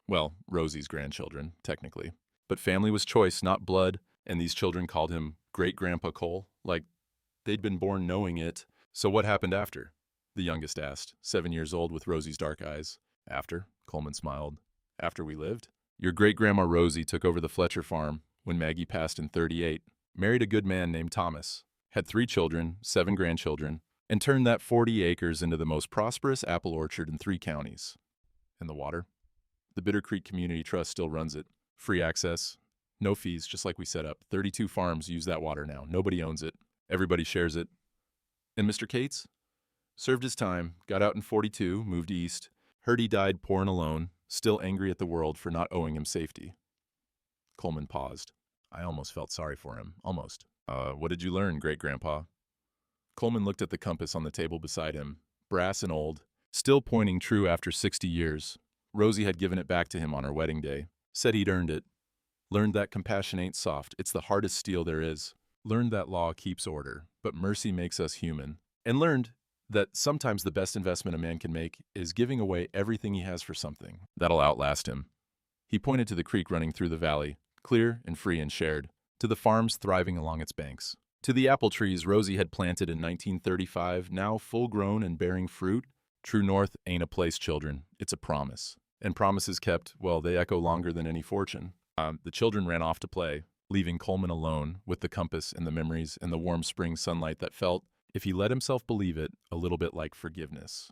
Well, Rosie's grandchildren, technically. But family was choice, not blood, and these children called him Great-Grandpa Cole, like they'd been born knowing it. So what happened after? The youngest asked, 7 years old with Rosie's dark eyes. After? Coleman smiled. After we lived? Your great-grandma Rosie took over the Fletcher farm when Maggie passed in 38, married a good man named Thomas, had 3 children, 7 grandchildren, and turned that 40 acres into the most prosperous apple orchard in 3 counties. And the water? The Bitter Creek Community Trust still runs it. Free access, no fees, just like we set up. 32 farms use that water now. Nobody owns it. Everybody shares it. And Mr. Cates? Served his time, got out in 42, moved east, heard he died poor and alone, still angry at the world for not owing him safety. Coleman paused. I almost felt sorry for him. Almost. What did you learn, Great-Grandpa? Coleman looked at the compass on the table beside him, brass and old, still pointing true after 60 years. Rosie had given it back to him on her wedding day. Said he'd earned it. Learned that compassion ain't soft. It's the hardest steel there is. Learned that law keeps order, but mercy makes us human. And learned that sometimes the best investment a man can make is giving away everything he has for something that'll outlast him. He pointed to the creek running through the valley, clear and free and shared, to the farms thriving along its banks, to the apple trees Rosie had planted in 1935, now full-grown and bearing fruit. True north ain't a place, children. It's a promise. And promises kept, well, they echo longer than any fortune. The children ran off to play, leaving Coleman alone with the compass and the memories and the warm spring sunlight that felt, if he let himself believe it, a little bit like forgiveness.